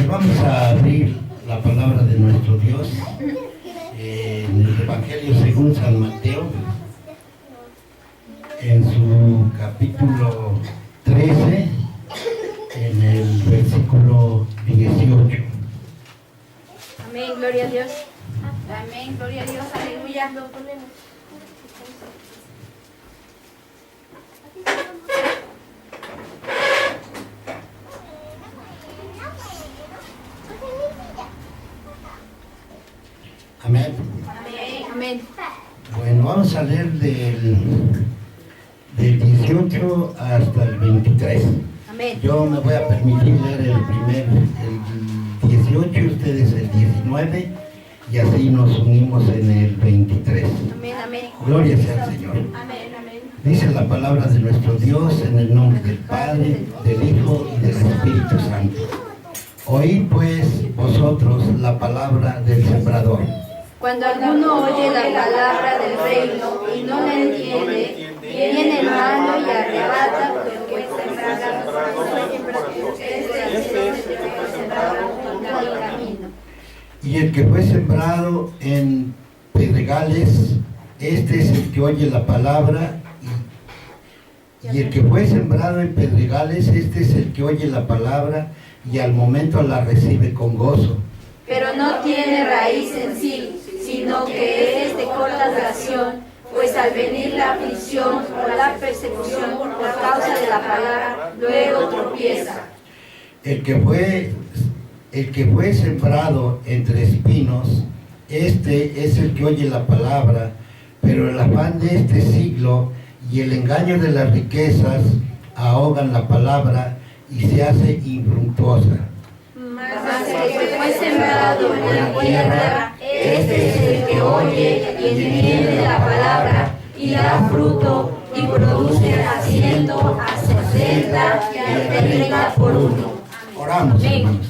Pues vamos a abrir la palabra de nuestro Dios en el Evangelio según San Mateo, en su capítulo 13, en el versículo 18. Amén, gloria a Dios. Amén, gloria a Dios, aleluya. Amén. Amén, amén. Bueno, vamos a leer del 18 hasta el 23. Amén. Yo me voy a permitir leer el 18 y ustedes el 19, y así nos unimos en el 23. Amén, amén. Gloria sea al Señor. Amén, amén. Dice la palabra de nuestro Dios en el nombre del Padre, del Hijo y del Espíritu Santo. Oíd pues vosotros la palabra del sembrador. Cuando alguno oye la palabra del reino y no la entiende, viene el malo y arrebata lo que fue sembrado junto al camino. Y el que fue sembrado en pedregales, este es el que oye la palabra. Y el que fue sembrado en pedregales, este es el que oye la palabra y al momento la recibe con gozo. Pero no tiene raíz en sí, sino que es de corta duración, pues al venir la aflicción o la persecución por causa de la palabra, luego tropieza. El que fue sembrado entre espinos, este es el que oye la palabra, pero el afán de este siglo y el engaño de las riquezas ahogan la palabra y se hace infructuosa. Mas el que fue sembrado en la buena tierra, este es el que oye y entiende la palabra y da fruto y produce a 100, a 60 y a 30 por uno. Oramos, hermanos.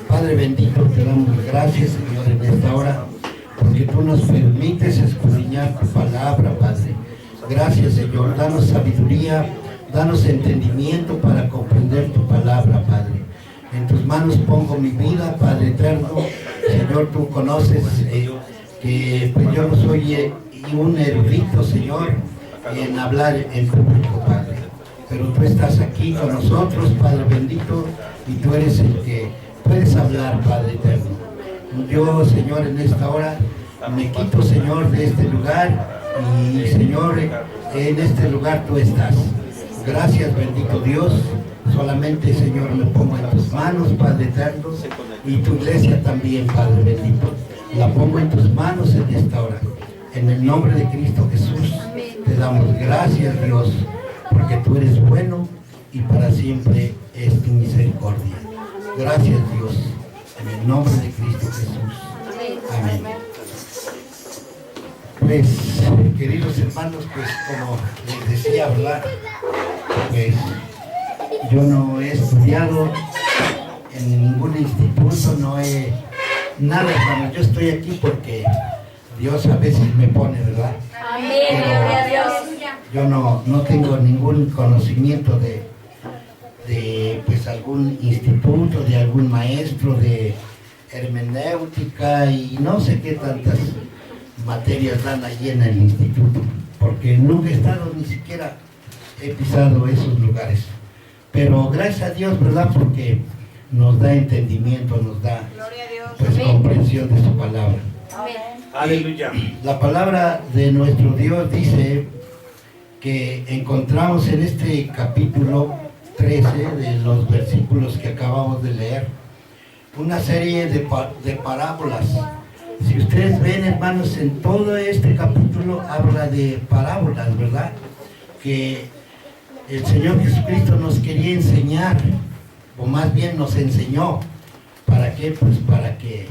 Padre bendito, te damos gracias, Señor, en esta hora, porque tú nos permites escudriñar tu palabra, Padre. Gracias, Señor. Danos sabiduría, danos entendimiento para comprender tu palabra, Padre. En tus manos pongo mi vida, Padre eterno. Señor, tú conoces que pues yo no soy un erudito, Señor, en hablar en público, Padre. Pero tú estás aquí con nosotros, Padre bendito, y tú eres el que puedes hablar, Padre eterno. Yo, Señor, en esta hora me quito, Señor, de este lugar y, Señor, en este lugar tú estás. Gracias, bendito Dios. Solamente, Señor, me pongo en tus manos, Padre eterno, y tu iglesia también, Padre bendito. La pongo en tus manos en esta hora. En el nombre de Cristo Jesús, te damos gracias, Dios, porque tú eres bueno y para siempre es tu misericordia. Gracias, Dios, en el nombre de Cristo Jesús. Amén. Pues, queridos hermanos, pues como les decía, ¿verdad? Pues yo no he estudiado en ningún instituto, no he nada, hermano. Yo estoy aquí porque Dios a veces me pone, ¿verdad? Amén, gloria a Dios. Yo no tengo ningún conocimiento de pues algún instituto, de algún maestro de hermenéutica y no sé qué tantas materias dan allí en el instituto, porque nunca he estado, ni siquiera he pisado esos lugares. Pero gracias a Dios, ¿verdad? Porque nos da entendimiento, nos da pues comprensión de su palabra. Amén. Aleluya. La palabra de nuestro Dios dice que encontramos en este capítulo 13 de los versículos que acabamos de leer una serie de parábolas. Si ustedes ven, hermanos, en todo este capítulo habla de parábolas, ¿verdad? Que el Señor Jesucristo nos quería enseñar, o más bien nos enseñó. ¿Para qué? Pues para que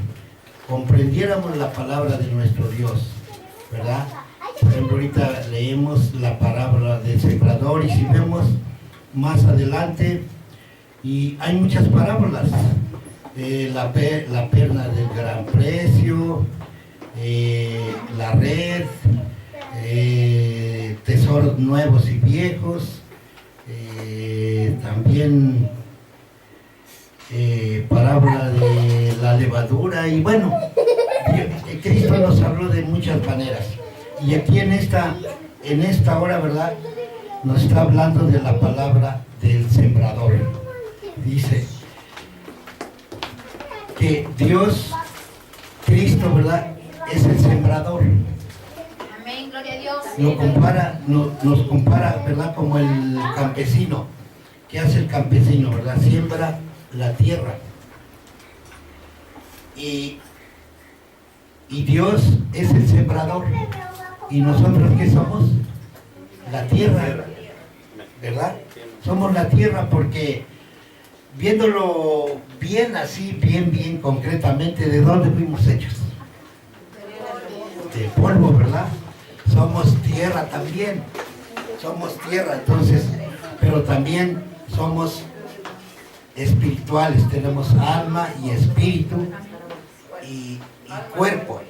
comprendiéramos la palabra de nuestro Dios, ¿verdad? Por ejemplo, ahorita leemos la parábola del sembrador y si vemos más adelante, y hay muchas parábolas. La perla del gran precio, la red, tesoros nuevos y viejos, también parábola de habló de muchas maneras. Y aquí en esta hora, ¿verdad? Nos está hablando de la palabra del sembrador. Dice que Dios, Cristo, ¿verdad? Es el sembrador. Amén, gloria a Dios. Nos compara, ¿verdad? Como el campesino. ¿Qué hace el campesino, verdad? Siembra la tierra. Y Dios es el sembrador. ¿Y nosotros qué somos? La tierra, ¿verdad? Somos la tierra porque, viéndolo bien así, bien concretamente, ¿de dónde fuimos hechos? De polvo, ¿verdad? Somos tierra también. Somos tierra, entonces, pero también somos espirituales. Tenemos alma y espíritu y cuerpo.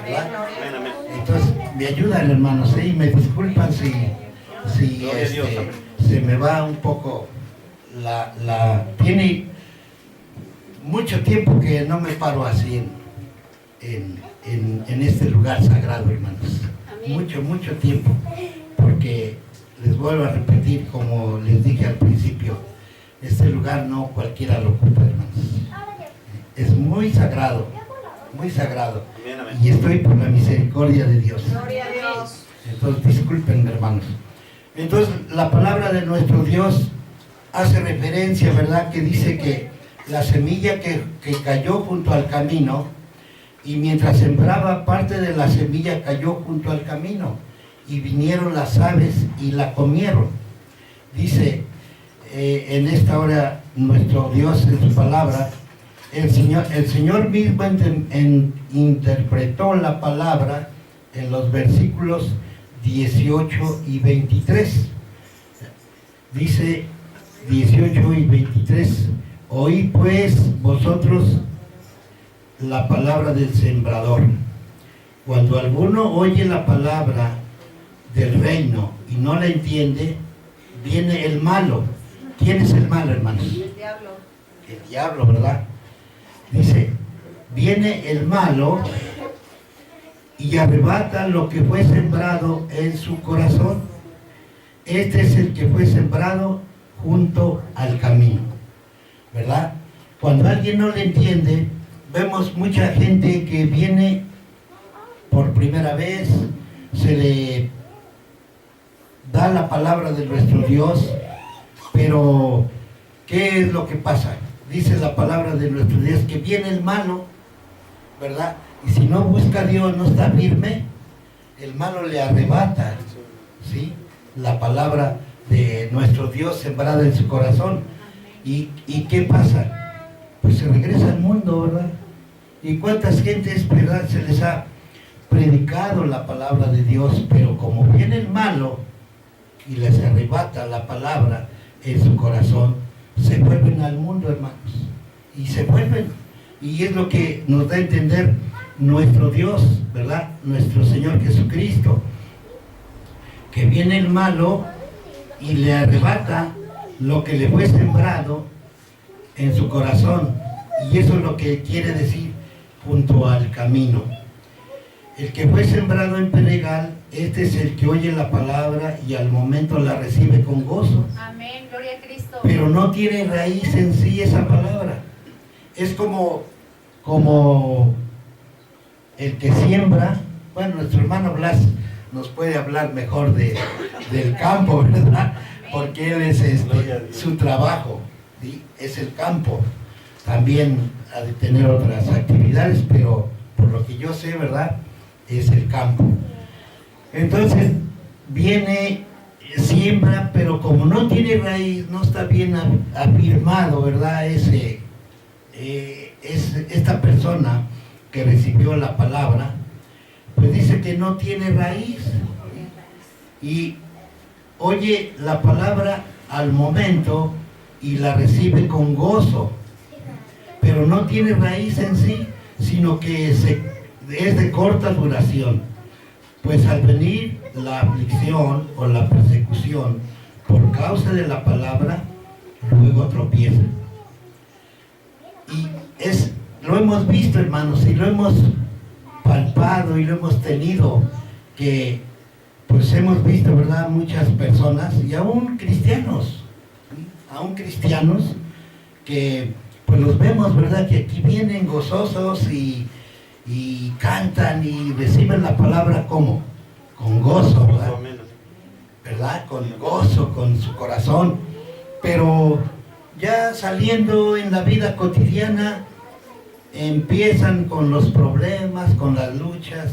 ¿Verdad? Entonces, me ayudan, hermanos, y me disculpan si se me va un poco tiene mucho tiempo que no me paro así en este lugar sagrado, hermanos. Mucho tiempo, porque les vuelvo a repetir, como les dije al principio, este lugar no cualquiera lo ocupa, hermanos. Es muy sagrado, y estoy por la misericordia de Dios. Gloria a Dios. Entonces, disculpen, hermanos. Entonces, la palabra de nuestro Dios hace referencia, ¿verdad? Que dice que la semilla que cayó junto al camino, y mientras sembraba, parte de la semilla cayó junto al camino, y vinieron las aves y la comieron. Dice en esta hora nuestro Dios en su palabra, el Señor mismo interpretó la palabra en los versículos 18 y 23. Dice 18 y 23: oí pues vosotros la palabra del sembrador. Cuando alguno oye la palabra del reino y no la entiende, viene el malo. ¿Quién es el malo, hermanos? El diablo. El diablo, ¿verdad? Dice, viene el malo y arrebata lo que fue sembrado en su corazón. Este es el que fue sembrado junto al camino, ¿verdad? Cuando alguien no le entiende, vemos mucha gente que viene por primera vez, se le da la palabra de nuestro Dios, pero ¿qué es lo que pasa? Dice la palabra de nuestro Dios que viene el malo, ¿verdad? Y si no busca a Dios, no está firme, el malo le arrebata, ¿sí? La palabra de nuestro Dios sembrada en su corazón. ¿Y qué pasa? Pues se regresa al mundo, ¿verdad? ¿Y cuántas gentes, verdad, se les ha predicado la palabra de Dios, pero como viene el malo y les arrebata la palabra en su corazón, se vuelven al mundo, hermanos, y se vuelven, y es lo que nos da a entender nuestro Dios, ¿verdad? Nuestro Señor Jesucristo, que viene el malo y le arrebata lo que le fue sembrado en su corazón, y eso es lo que quiere decir junto al camino. El que fue sembrado en pedregal, este es el que oye la palabra y al momento la recibe con gozo. Amén, gloria a Cristo. Pero no tiene raíz en sí esa palabra. Es como el que siembra. Bueno, nuestro hermano Blas nos puede hablar mejor del campo, ¿verdad? Porque él es su trabajo, ¿sí? Es el campo. También ha de tener otras actividades, pero por lo que yo sé, ¿verdad? Es el campo. Entonces viene, siembra, pero como no tiene raíz, no está bien afirmado, ¿verdad? Esta persona que recibió la palabra, pues dice que no tiene raíz y oye la palabra al momento y la recibe con gozo, pero no tiene raíz en sí, sino que es de corta duración, pues al venir la aflicción o la persecución por causa de la palabra, luego tropieza. Y lo hemos visto, hermanos, y lo hemos palpado y lo hemos tenido, que pues hemos visto, ¿verdad?, muchas personas y aún cristianos, ¿sí?, aún cristianos que pues los vemos, ¿verdad?, que aquí vienen gozosos y cantan y reciben la palabra como con gozo, ¿verdad? Con gozo, con su corazón, pero ya saliendo en la vida cotidiana empiezan con los problemas, con las luchas,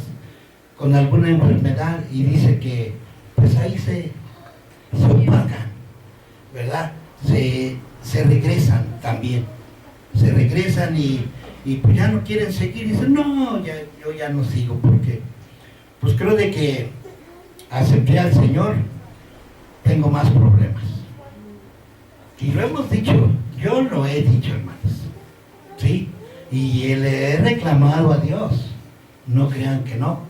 con alguna enfermedad, y dice que pues ahí se opacan, ¿verdad? Se regresan también, se regresan y pues ya no quieren seguir, y dicen, no, yo ya no sigo, porque pues creo de que acepté al Señor, tengo más problemas. Y lo hemos dicho, yo lo he dicho, hermanos, ¿sí? Y le he reclamado a Dios, no crean que no.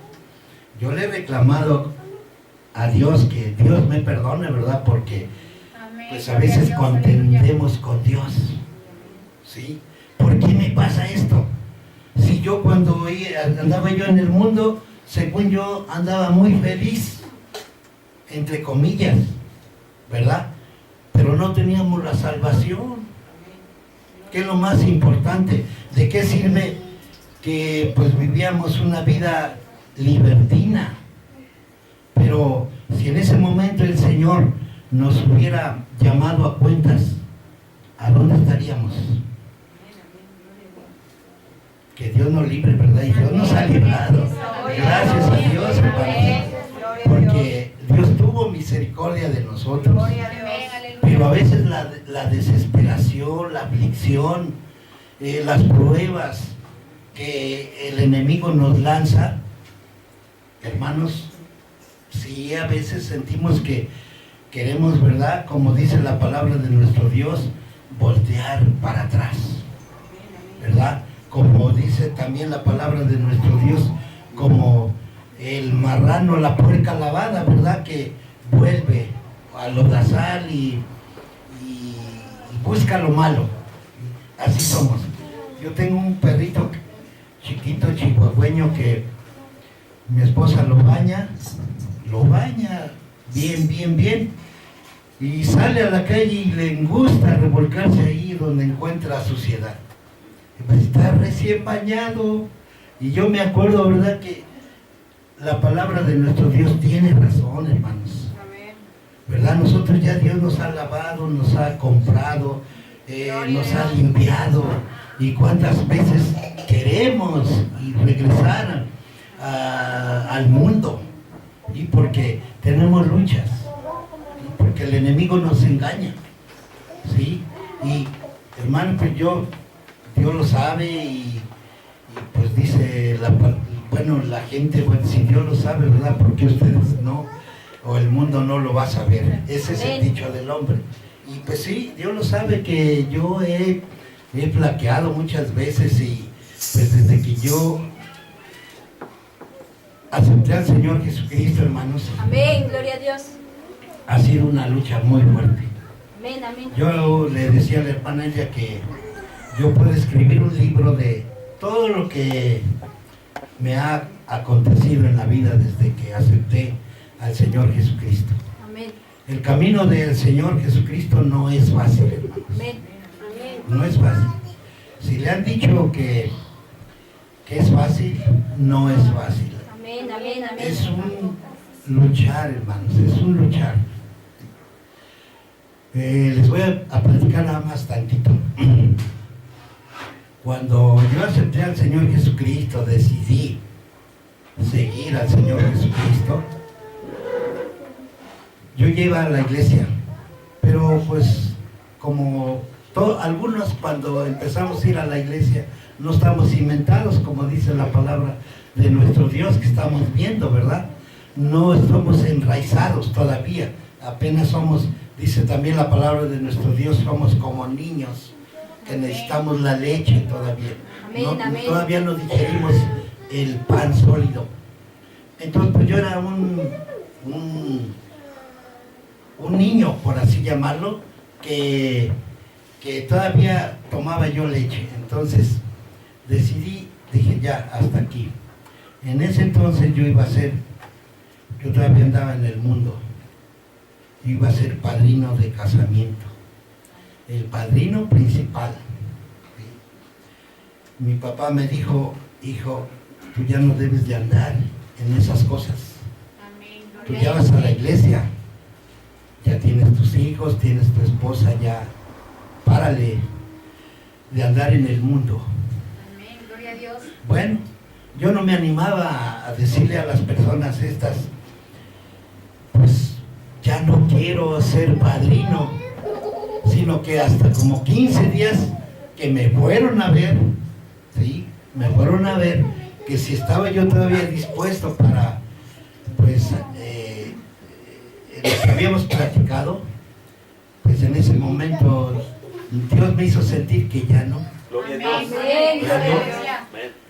Yo le he reclamado a Dios que Dios me perdone, ¿verdad? Porque pues a veces contendemos con Dios, ¿sí? ¿Por qué me pasa esto? Si yo cuando andaba yo en el mundo, según yo andaba muy feliz, entre comillas, ¿verdad? Pero no teníamos la salvación, que es lo más importante. ¿De qué sirve que pues vivíamos una vida libertina? Pero si en ese momento el Señor nos hubiera llamado a cuentas, ¿a dónde estaríamos? Que Dios nos libre, ¿verdad? Y Dios nos ha librado. Gracias a Dios, hermanos, porque Dios tuvo misericordia de nosotros. Pero a veces la desesperación, la aflicción, las pruebas que el enemigo nos lanza, hermanos, sí, a veces sentimos que queremos, ¿verdad?, como dice la palabra de nuestro Dios, voltear para atrás, ¿verdad? Como dice también la palabra de nuestro Dios, como el marrano, la puerca lavada, ¿verdad?, que vuelve al lodazal y busca lo malo. Así somos. Yo tengo un perrito chiquito, chihuahueño, que mi esposa lo baña bien, y sale a la calle y le gusta revolcarse ahí donde encuentra suciedad. Pues está recién bañado, y yo me acuerdo, ¿verdad?, que la palabra de nuestro Dios tiene razón, hermanos, ¿verdad? Nosotros ya Dios nos ha lavado, nos ha comprado, nos ha limpiado, y cuántas veces queremos regresar al mundo, y porque tenemos luchas, y porque el enemigo nos engaña, ¿sí? Y hermano, pues Dios lo sabe, y pues dice la gente, bueno, si Dios lo sabe, ¿verdad?, ¿por qué ustedes no? O el mundo no lo va a saber. Ese es el dicho del hombre. Y pues sí, Dios lo sabe que yo he flaqueado muchas veces, y pues desde que yo acepté al Señor Jesucristo, hermanos, amén, gloria a Dios, ha sido una lucha muy fuerte. Amén, amén. Yo le decía a la hermana ella que yo puedo escribir un libro de todo lo que me ha acontecido en la vida desde que acepté al Señor Jesucristo. Amén. El camino del Señor Jesucristo no es fácil, hermanos. Amén. No es fácil. Si le han dicho que es fácil, no es fácil. Amén, amén, amén. Es un luchar, hermanos, es un luchar. Les voy a platicar nada más tantito. Cuando yo acepté al Señor Jesucristo, decidí seguir al Señor Jesucristo, yo iba a la iglesia, pero pues como algunos cuando empezamos a ir a la iglesia no estamos cimentados, como dice la palabra de nuestro Dios que estamos viendo, ¿verdad? No estamos enraizados todavía, apenas somos, dice también la palabra de nuestro Dios, somos como niños que necesitamos la leche todavía. Amén, ¿no? amén. Todavía no digerimos el pan sólido. Entonces pues yo era un niño, por así llamarlo, que todavía tomaba yo leche. Entonces dije ya, hasta aquí. En ese entonces yo todavía andaba en el mundo, iba a ser padrino de casamiento, el padrino principal. ¿Sí? Mi papá me dijo, hijo, tú ya no debes de andar en esas cosas. Tú ya vas a la iglesia, ya tienes tus hijos, tienes tu esposa, ya párale de andar en el mundo. Amén, gloria a Dios. Bueno, yo no me animaba a decirle a las personas estas, pues ya no quiero ser padrino, sino que hasta como 15 días que me fueron a ver, ¿sí? Me fueron a ver que si estaba yo todavía dispuesto para, pues, lo que habíamos platicado, pues en ese momento Dios me hizo sentir que ya no.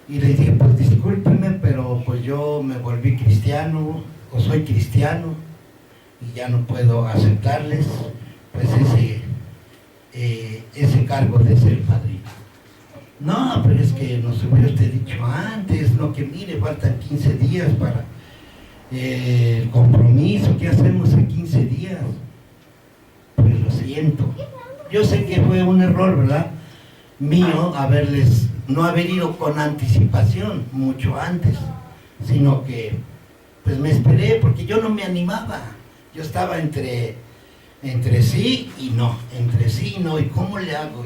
Y le dije, pues discúlpeme, pero pues yo me volví cristiano, o soy cristiano, y ya no puedo aceptarles, pues ese cargo de ser padrino. No, pero es que nos hubiera usted dicho antes, no, que mire, faltan 15 días para el compromiso, ¿qué hacemos en 15 días? Pues lo siento. Yo sé que fue un error, ¿verdad? Mío, no haber ido con anticipación mucho antes, sino que pues me esperé porque yo no me animaba. Yo estaba entre sí y no, ¿y cómo le hago?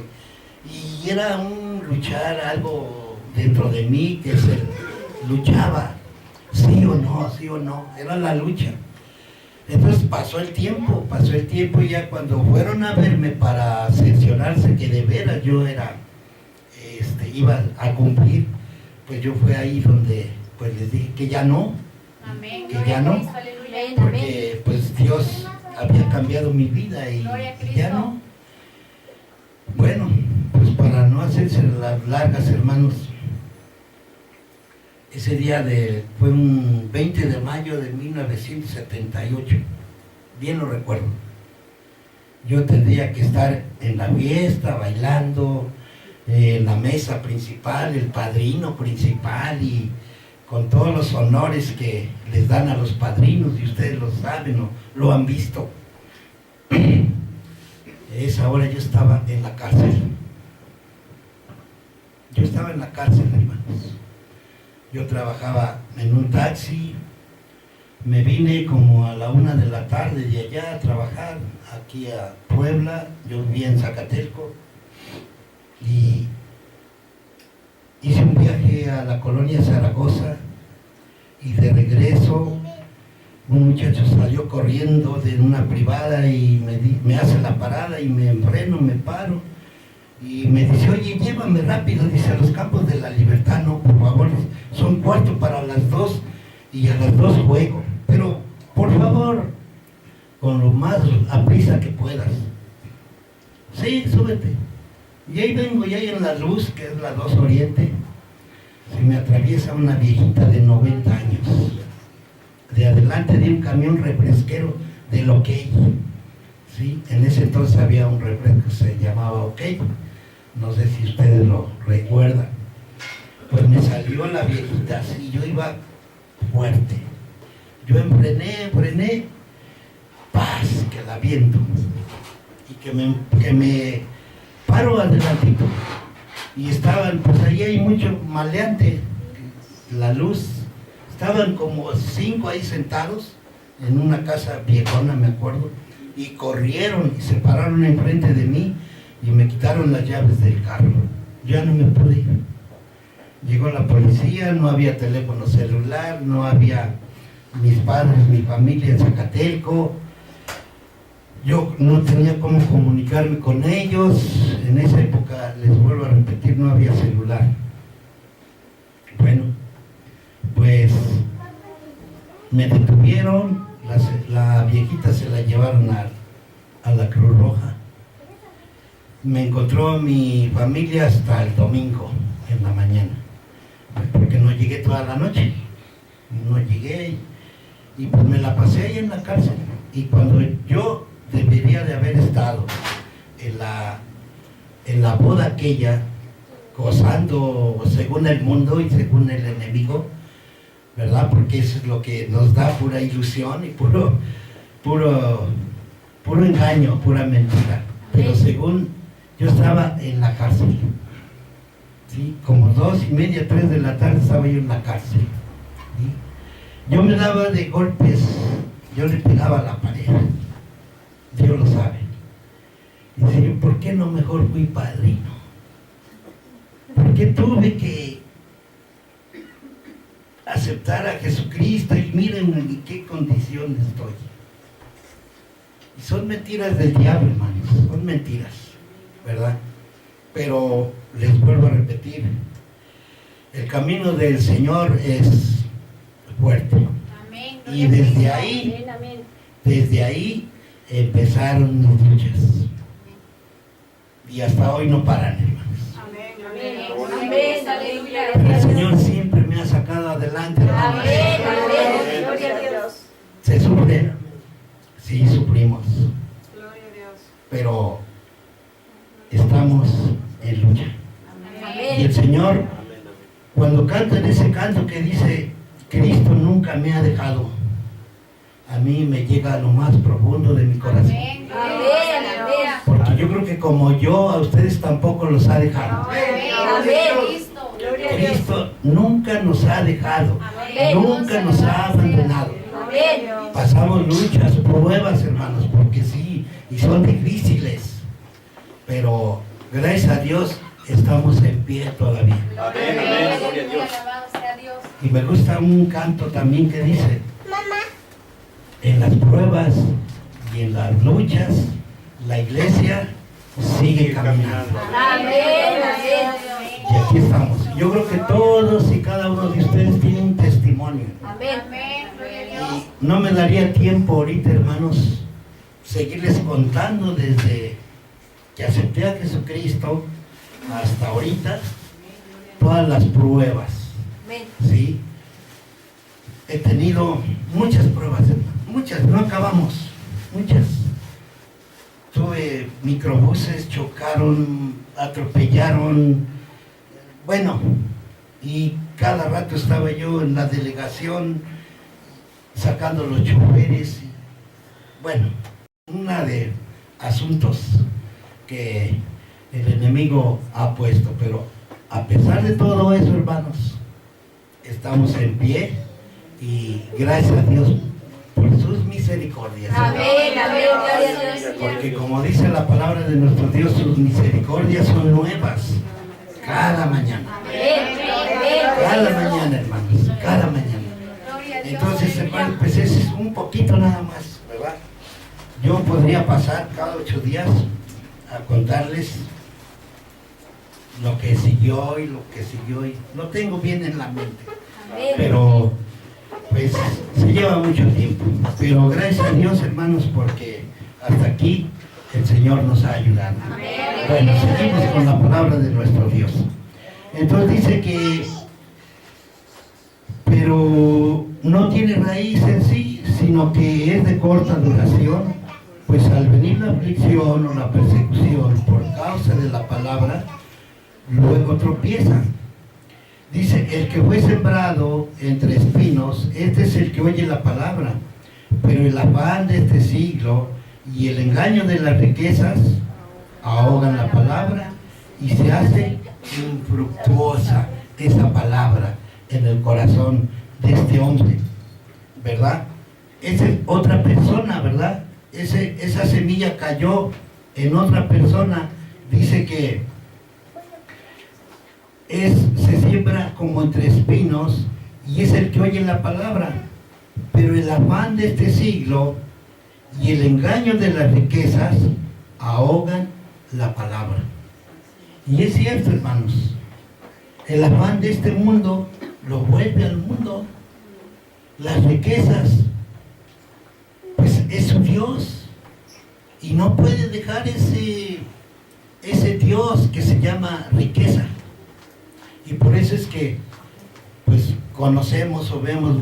Y era un luchar, algo dentro de mí que se luchaba, sí o no, era la lucha. Entonces pasó el tiempo y ya cuando fueron a verme para cerciorarse que de veras yo iba a cumplir, pues yo fue ahí donde pues les dije que ya no. Amén. Que ya no, porque pues Dios había cambiado mi vida y ya no. Bueno, pues para no hacerse las largas, hermanos, ese día fue un 20 de mayo de 1978, bien lo recuerdo. Yo tendría que estar en la fiesta, bailando, en la mesa principal, el padrino principal y con todos los honores que les dan a los padrinos, y ustedes lo saben o lo han visto. Esa hora yo estaba en la cárcel. Yo estaba en la cárcel, hermanos. Yo trabajaba en un taxi, me vine como a la 1 de la tarde de allá a trabajar, aquí a Puebla, yo vivía en Zacatelco, y hice un viaje a la colonia Zaragoza, y de regreso un muchacho salió corriendo de una privada y me hace la parada y me freno, me paro, y me dice, oye, llévame rápido, dice, a los Campos de la Libertad. No, por favor, son 1:15 para las 2 y a las 2 juego, pero por favor, con lo más a prisa que puedas. Sí, súbete. Y ahí vengo, y ahí en la luz, que es la 2 Oriente, se me atraviesa una viejita de 90 años, de adelante de un camión refresquero del OK. ¿Sí? En ese entonces había un refresco que se llamaba OK, no sé si ustedes lo recuerdan. Pues me salió la viejita así, yo iba fuerte, yo frené, paz, que la viento, y que me paro adelantito, y estaban, pues ahí hay mucho maleante, la luz, estaban como 5 ahí sentados en una casa viejona, me acuerdo, y corrieron y se pararon enfrente de mí y me quitaron las llaves del carro. Ya no me pude ir. Llegó la policía, no había teléfono celular, no había mis padres, mi familia en Zacatelco. Yo no tenía cómo comunicarme con ellos. En esa época, les vuelvo a repetir, no había celular. Bueno, pues me detuvieron, la viejita se la llevaron a la Cruz Roja. Me encontró mi familia hasta el domingo en la mañana, porque no llegué toda la noche, no llegué, y pues me la pasé ahí en la cárcel. Y cuando yo debería de haber estado en la boda aquella, gozando según el mundo y según el enemigo, ¿verdad? Porque eso es lo que nos da pura ilusión y puro engaño, pura mentira. Pero según yo estaba en la cárcel, ¿sí? Como 2:30, 3 de la tarde estaba yo en la cárcel, ¿sí? Yo me daba de golpes, yo le pegaba a la pared, Dios lo sabe. Dice yo, ¿por qué no mejor fui padrino? ¿Por qué tuve que aceptar a Jesucristo? Y miren en qué condición estoy. Y son mentiras del diablo, hermanos, son mentiras, ¿verdad? Pero les vuelvo a repetir, el camino del Señor es fuerte. Amén. Y desde ahí empezaron mis luchas. Y hasta hoy no paran, hermanos. Amén. Aleluya. El Señor siempre me ha sacado adelante, hermanos. Amén. Gloria a Dios. Se sufre, sí, sufrimos, Gloria a Dios. pero estamos en lucha. Y el Amén. Señor, cuando canta en ese canto que dice, Cristo nunca me ha dejado, a mí me llega a lo más profundo de mi corazón. Amén. Porque yo creo que como yo, a ustedes tampoco los ha dejado. Amén. Gloria a Dios. Cristo nunca nos ha dejado, Amén. nunca nos ha abandonado. Amén. Pasamos luchas, pruebas, hermanos, porque sí, y son difíciles, pero gracias a Dios estamos en pie todavía. Amén, amén, gloria a Dios. Alabado sea Dios. Y me gusta un canto también que dice, en las pruebas y en las luchas, la iglesia sigue caminando. Amén. Y aquí estamos. Yo creo que todos y cada uno de ustedes tienen un testimonio. Amén. Gloria a Dios. Y no me daría tiempo ahorita, hermanos, seguirles contando desde que acepté a Jesucristo hasta ahorita, todas las pruebas, Amén. ¿sí? He tenido muchas pruebas, hermano, muchas, no acabamos, muchas. Tuve microbuses, chocaron, atropellaron, bueno, y cada rato estaba yo en la delegación sacando los choferes, bueno, una de asuntos que el enemigo ha puesto, pero a pesar de todo eso, hermanos, estamos en pie y gracias a Dios por sus misericordias. Amén. Gloria a Dios. Porque como dice la palabra de nuestro Dios, sus misericordias son nuevas cada mañana. Cada mañana, hermanos, cada mañana. Entonces, hermanos, pues ese es un poquito nada más, ¿verdad? Yo podría pasar cada 8 días a contarles lo que siguió y lo que siguió y lo tengo bien en la mente, pero pues se lleva mucho tiempo, pero gracias a Dios, hermanos, porque hasta aquí el Señor nos ha ayudado. Bueno, seguimos con la palabra de nuestro Dios. Entonces dice que pero no tiene raíz en sí, sino que es de corta duración, pues al venir la aflicción o la persecución por causa de la palabra, luego tropieza. Dice, el que fue sembrado entre espinos, este es el que oye la palabra, pero el afán de este siglo y el engaño de las riquezas ahogan la palabra y se hace infructuosa esa palabra en el corazón de este hombre, ¿verdad? Esa es otra persona, ¿verdad? Esa semilla cayó en otra persona. Dice que se siembra como entre espinos y es el que oye la palabra, pero el afán de este siglo y el engaño de las riquezas ahogan la palabra. Y es cierto, hermanos, el afán de este mundo lo vuelve al mundo. Las riquezas, pues es su Dios y no puede dejar ese Dios que se llama riqueza. Y por eso es que pues conocemos o vemos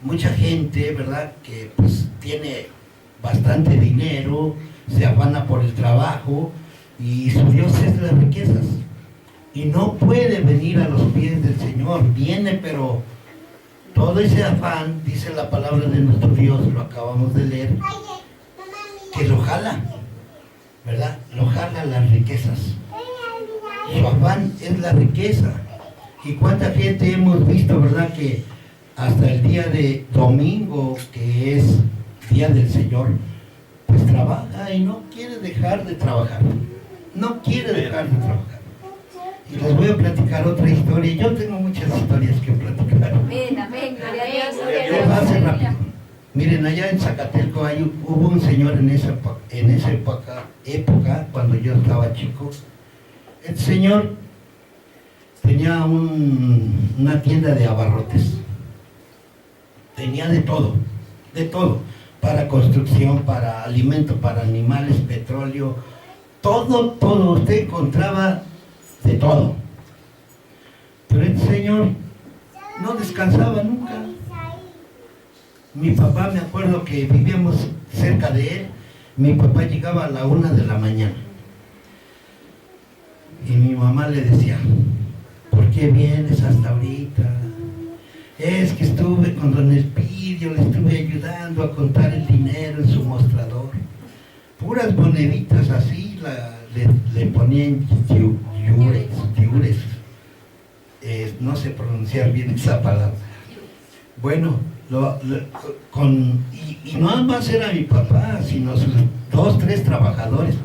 mucha gente, ¿verdad?, que pues tiene bastante dinero, se afana por el trabajo y su Dios es las riquezas. y no puede venir a los pies del Señor. Viene, pero todo ese afán, dice la palabra de nuestro Dios, lo acabamos de leer, que lo jala, ¿verdad? Lo jala las riquezas. Su afán es la riqueza. Y cuánta gente hemos visto, ¿verdad? Que hasta el día de domingo, que es día del Señor, pues trabaja y no quiere dejar de trabajar. No quiere dejar de trabajar. Y les voy a platicar otra historia. Yo tengo muchas historias que platicar. Amén, amén, gloria a Dios, gloria a Pero va a ser Dios. rápido. Miren, allá en Zacatelco hubo un señor en esa época, cuando yo estaba chico. El señor tenía una tienda de abarrotes. Tenía de todo, para construcción, para alimento, para animales, petróleo, todo, usted encontraba de todo. Pero el señor no descansaba nunca. Mi papá, me acuerdo que vivíamos cerca de él, mi papá llegaba a la 1 de la mañana. Y mi mamá le decía, ¿por qué vienes hasta ahorita? Es que estuve con don Elpidio, le estuve ayudando a contar el dinero en su mostrador. Puras moneditas así, le ponían yures. No sé pronunciar bien esa palabra. Bueno, y no más era mi papá, sino sus 2, 3 trabajadores.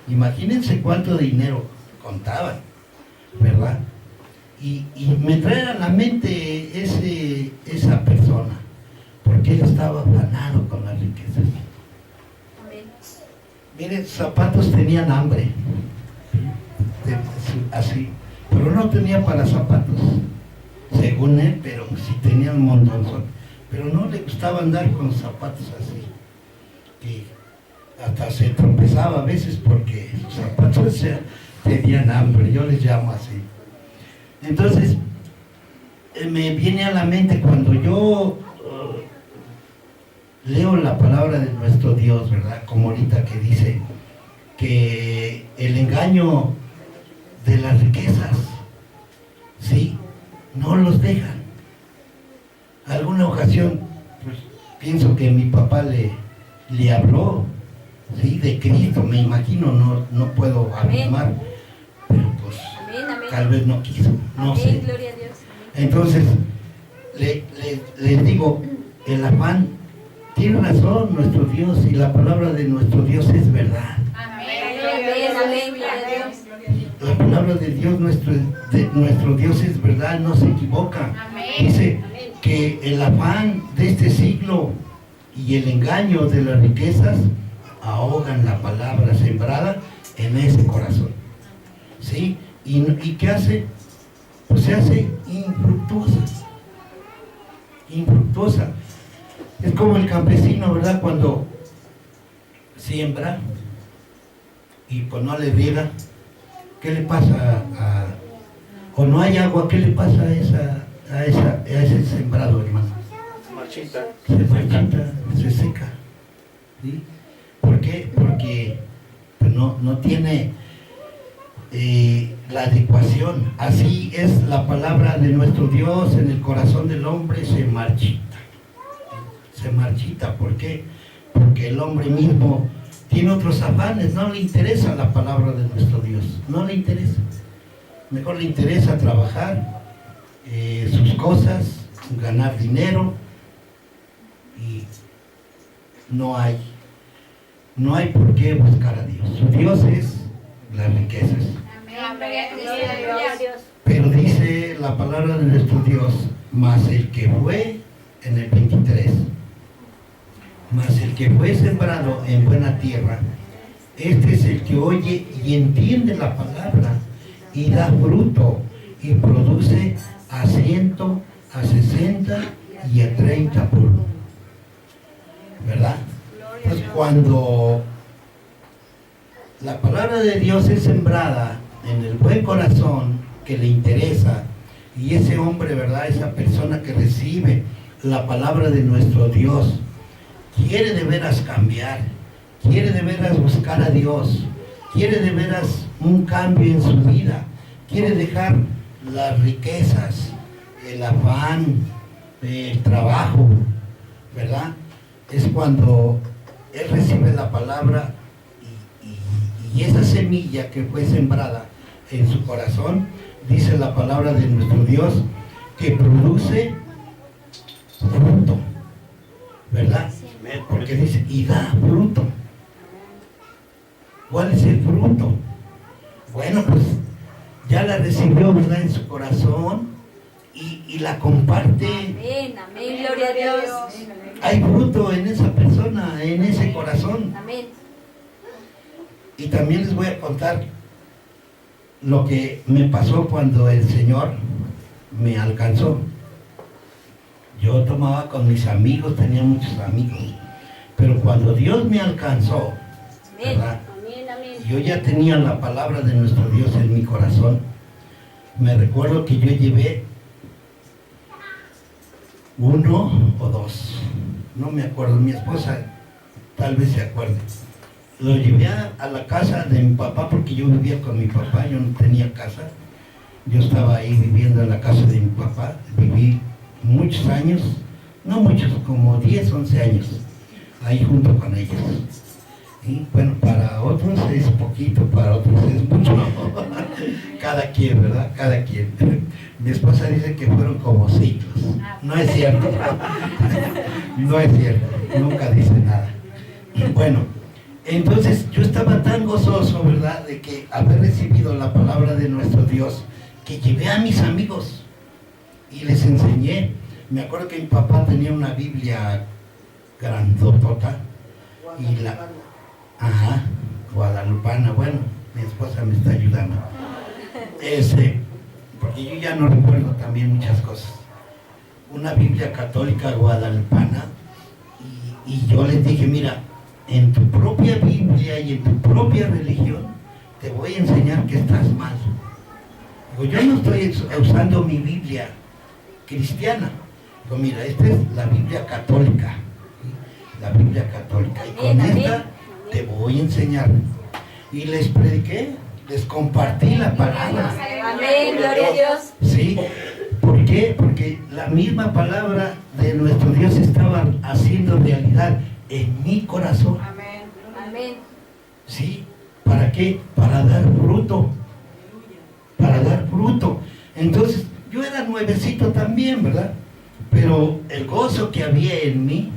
Imagínense cuánto dinero contaban, ¿verdad? Y me trae a la mente esa persona, porque él estaba afanado con las riquezas. Miren, zapatos tenían hambre, así, pero no tenía para zapatos, según él, pero sí tenía un montón, pero no le gustaba andar con zapatos así, y hasta se tropezaba a veces porque sus zapatos tenían hambre, yo les llamo así. Entonces, me viene a la mente cuando yo leo la palabra de nuestro Dios, ¿verdad? Como ahorita que dice que el engaño de las riquezas, ¿sí? No los dejan. Alguna ocasión, pues, pienso que mi papá le habló, ¿sí? De Cristo, me imagino, no puedo afirmar, pero pues tal vez no quiso, no sé. Gloria a Dios. Entonces, les digo, el afán, tiene razón nuestro Dios, y la palabra de nuestro Dios es verdad. Amén, amén, gloria a Dios. La palabra de Dios, nuestro Dios es verdad, no se equivoca. Dice que el afán de este siglo y el engaño de las riquezas ahogan la palabra sembrada en ese corazón. ¿Sí? ¿Y qué hace? Pues se hace infructuosa. Es como el campesino, ¿verdad? Cuando siembra y pues no le riega, ¿qué le pasa o no hay agua? ¿Qué le pasa a ese sembrado, hermano? Se marchita, se seca. ¿Sí? ¿Por qué? Porque pues no tiene la adecuación. Así es la palabra de nuestro Dios en el corazón del hombre, se marchita. Se marchita, ¿por qué? Porque el hombre mismo tiene otros afanes, no le interesa la palabra de nuestro Dios, no le interesa. Mejor le interesa trabajar sus cosas, ganar dinero, y no hay por qué buscar a Dios. Su Dios es las riquezas. Pero dice la palabra de nuestro Dios, mas el que fue, en el 23, mas el que fue sembrado en buena tierra, este es el que oye y entiende la palabra y da fruto y produce a 100, a 60 y a 30 por uno. ¿Verdad? Entonces, cuando la palabra de Dios es sembrada en el buen corazón que le interesa, y ese hombre, ¿verdad? Esa persona que recibe la palabra de nuestro Dios quiere de veras cambiar, quiere de veras buscar a Dios, quiere de veras un cambio en su vida, quiere dejar las riquezas, el afán, el trabajo, ¿verdad? Es cuando él recibe la palabra y esa semilla que fue sembrada en su corazón, dice la palabra de nuestro Dios, que produce fruto, ¿verdad? Porque dice, y da fruto. ¿Cuál es el fruto? Bueno, pues ya la recibió, ¿verdad?, en su corazón y la comparte. Amén, amén, gloria a Dios. Hay fruto en esa persona, en ese corazón. Amén. Y también les voy a contar lo que me pasó cuando el Señor me alcanzó. Yo tomaba con mis amigos, tenía muchos amigos, pero cuando Dios me alcanzó, ¿verdad?, yo ya tenía la palabra de nuestro Dios en mi corazón. Me recuerdo que yo llevé 1 o 2, no me acuerdo, mi esposa tal vez se acuerde. Lo llevé a la casa de mi papá, porque yo vivía con mi papá, yo no tenía casa. Yo estaba ahí viviendo en la casa de mi papá, viví muchos años, no muchos, como 10, 11 años, ahí junto con ellos. Y bueno, para otros es poquito, para otros es mucho. Cada quien, ¿verdad? Cada quien. Mi esposa dice que fueron como siglos. No es cierto. No es cierto. Nunca dice nada. Bueno, entonces yo estaba tan gozoso, ¿verdad?, de que haber recibido la palabra de nuestro Dios, que llevé a mis amigos y les enseñé. Me acuerdo que mi papá tenía una Biblia grandotota y la... Ajá, guadalupana. Bueno, mi esposa me está ayudando. Porque yo ya no recuerdo también muchas cosas. Una Biblia católica guadalupana. Y yo les dije, mira, en tu propia Biblia y en tu propia religión te voy a enseñar que estás mal. Digo, yo no estoy usando mi Biblia cristiana. Digo, mira, esta es la Biblia católica. ¿Sí? La Biblia católica. Y con esta te voy a enseñar. Y les prediqué, les compartí la palabra. Amén, gloria a Dios. Sí, ¿por qué? Porque la misma palabra de nuestro Dios estaba haciendo realidad en mi corazón. Amén. Amén. Sí, ¿para qué? Para dar fruto. Para dar fruto. Entonces, yo era nuevecito también, ¿verdad? Pero el gozo que había en mí,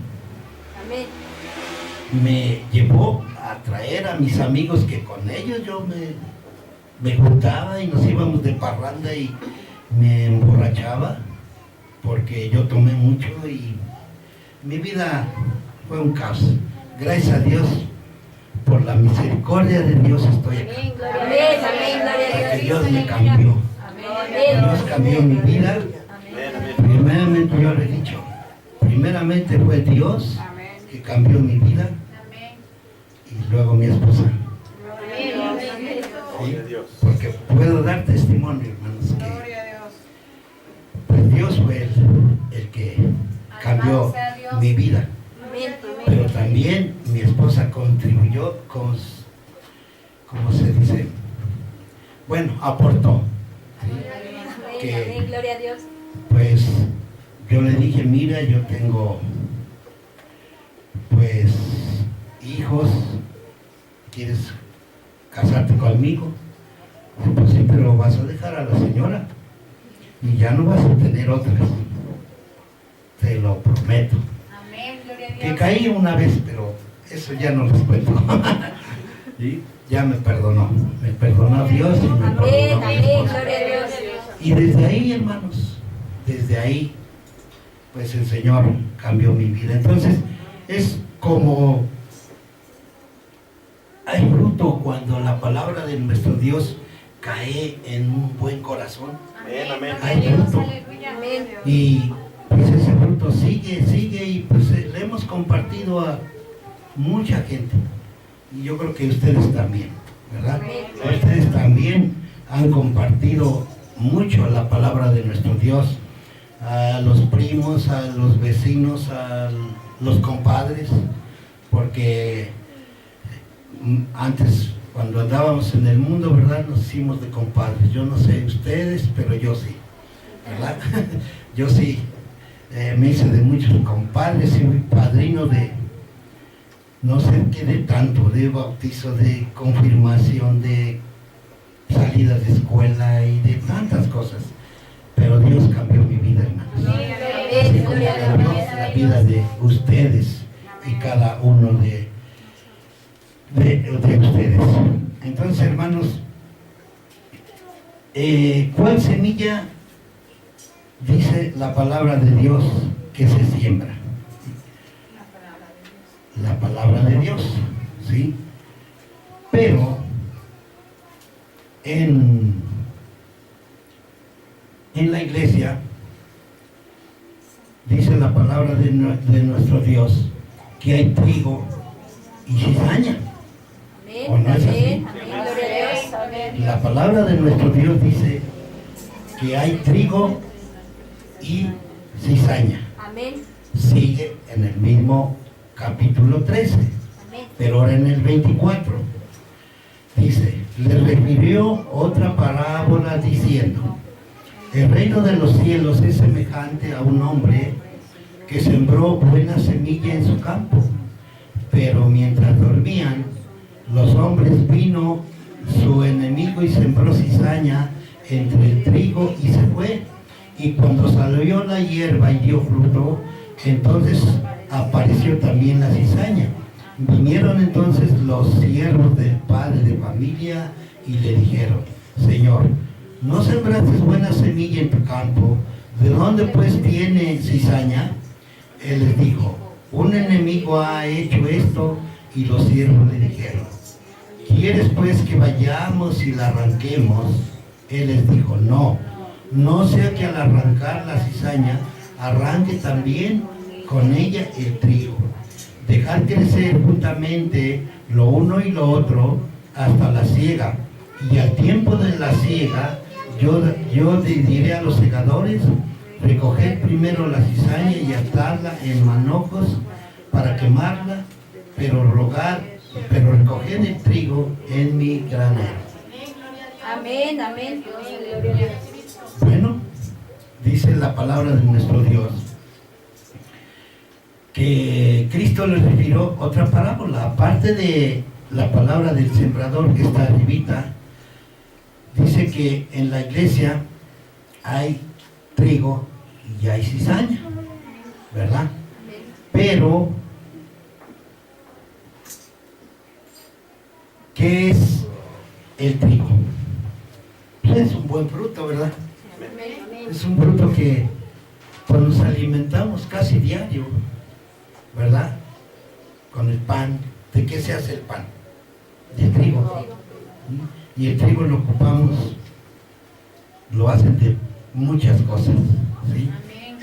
amén, me llevó a traer a mis amigos, que con ellos yo me juntaba y nos íbamos de parranda y me emborrachaba, porque yo tomé mucho y mi vida fue un caos. Gracias a Dios, por la misericordia de Dios estoy acá. amén, gloria a Porque Dios. Dios me cambió. Amén. Dios cambió mi vida. Primeramente, yo le he dicho, primeramente fue Dios que cambió mi vida, y luego mi esposa. ¿Sí? Porque puedo dar testimonio, hermanos, que pues Dios fue el que cambió mi vida. Pero también mi esposa contribuyó con, ¿cómo se dice? Bueno, aportó. ¿Sí? Que, Amén, gloria a Dios. pues yo le dije, mira, yo tengo pues hijos, ¿quieres casarte conmigo? Dice, pues sí, pero vas a dejar a la señora y ya no vas a tener otras, te lo prometo. Amén, gloria a Dios. Que caí una vez, pero eso ya no les cuento. ¿Sí? Ya me perdonó Dios y me Amén, perdonó mi amén, esposa. gloria a Dios. Y desde ahí, hermanos, desde ahí, pues el Señor cambió mi vida. Entonces, es como hay fruto cuando la palabra de nuestro Dios cae en un buen corazón. Amén. Hay fruto. Amén. Y pues ese fruto sigue, y pues le hemos compartido a mucha gente. Y yo creo que ustedes también, ¿verdad? Ustedes también han compartido mucho la palabra de nuestro Dios a los primos, a los vecinos, a los compadres, porque antes Cuando andábamos en el mundo, ¿verdad? Nos hicimos de compadres. Yo no sé ustedes, pero yo sí, ¿verdad? Yo sí. Me hice de muchos compadres y fui padrino de no sé qué, de tanto, de bautizo, de confirmación, de salidas de escuela y de tantas cosas. Pero Dios cambió mi vida, hermanos. Sí, cambió la vida de ustedes y cada uno de ustedes. Entonces, hermanos, ¿cuál semilla dice la palabra de Dios que se siembra? La palabra de Dios, ¿sí? Pero en la iglesia dice la palabra de nuestro Dios que hay trigo y cizaña. ¿O no es así? La palabra de nuestro Dios dice que hay trigo y cizaña. Sigue en el mismo capítulo 13, pero ahora en el 24 dice: le refirió otra parábola diciendo: el reino de los cielos es semejante a un hombre que sembró buena semilla en su campo, pero mientras dormían los hombres, vino su enemigo y sembró cizaña entre el trigo y se fue. Y cuando salió la hierba y dio fruto, entonces apareció también la cizaña. Vinieron entonces los siervos del padre de familia y le dijeron: Señor, ¿no sembraste buena semilla en tu campo? ¿De dónde pues viene cizaña? Él les dijo: un enemigo ha hecho esto. Y los siervos le dijeron: ¿quieres pues que vayamos y la arranquemos? Él les dijo: no sea que al arrancar la cizaña arranque también con ella el trigo. Dejad crecer juntamente lo uno y lo otro hasta la siega. Y al tiempo de la siega yo diré a los segadores: recoged primero la cizaña y atadla en manojos para quemarla, pero recoged el trigo en mi granero. Amén, amén. Bueno, dice la palabra de nuestro Dios que Cristo le refirió otra parábola, aparte de la palabra del sembrador que está arribita. Dice que en la iglesia hay trigo y hay cizaña, ¿verdad? Pero ¿qué es el trigo? Pues es un buen fruto, ¿verdad? Es un fruto que pues, nos alimentamos casi diario, ¿verdad? Con el pan. ¿De qué se hace el pan? De trigo. Y el trigo lo ocupamos, lo hacen de muchas cosas, ¿sí?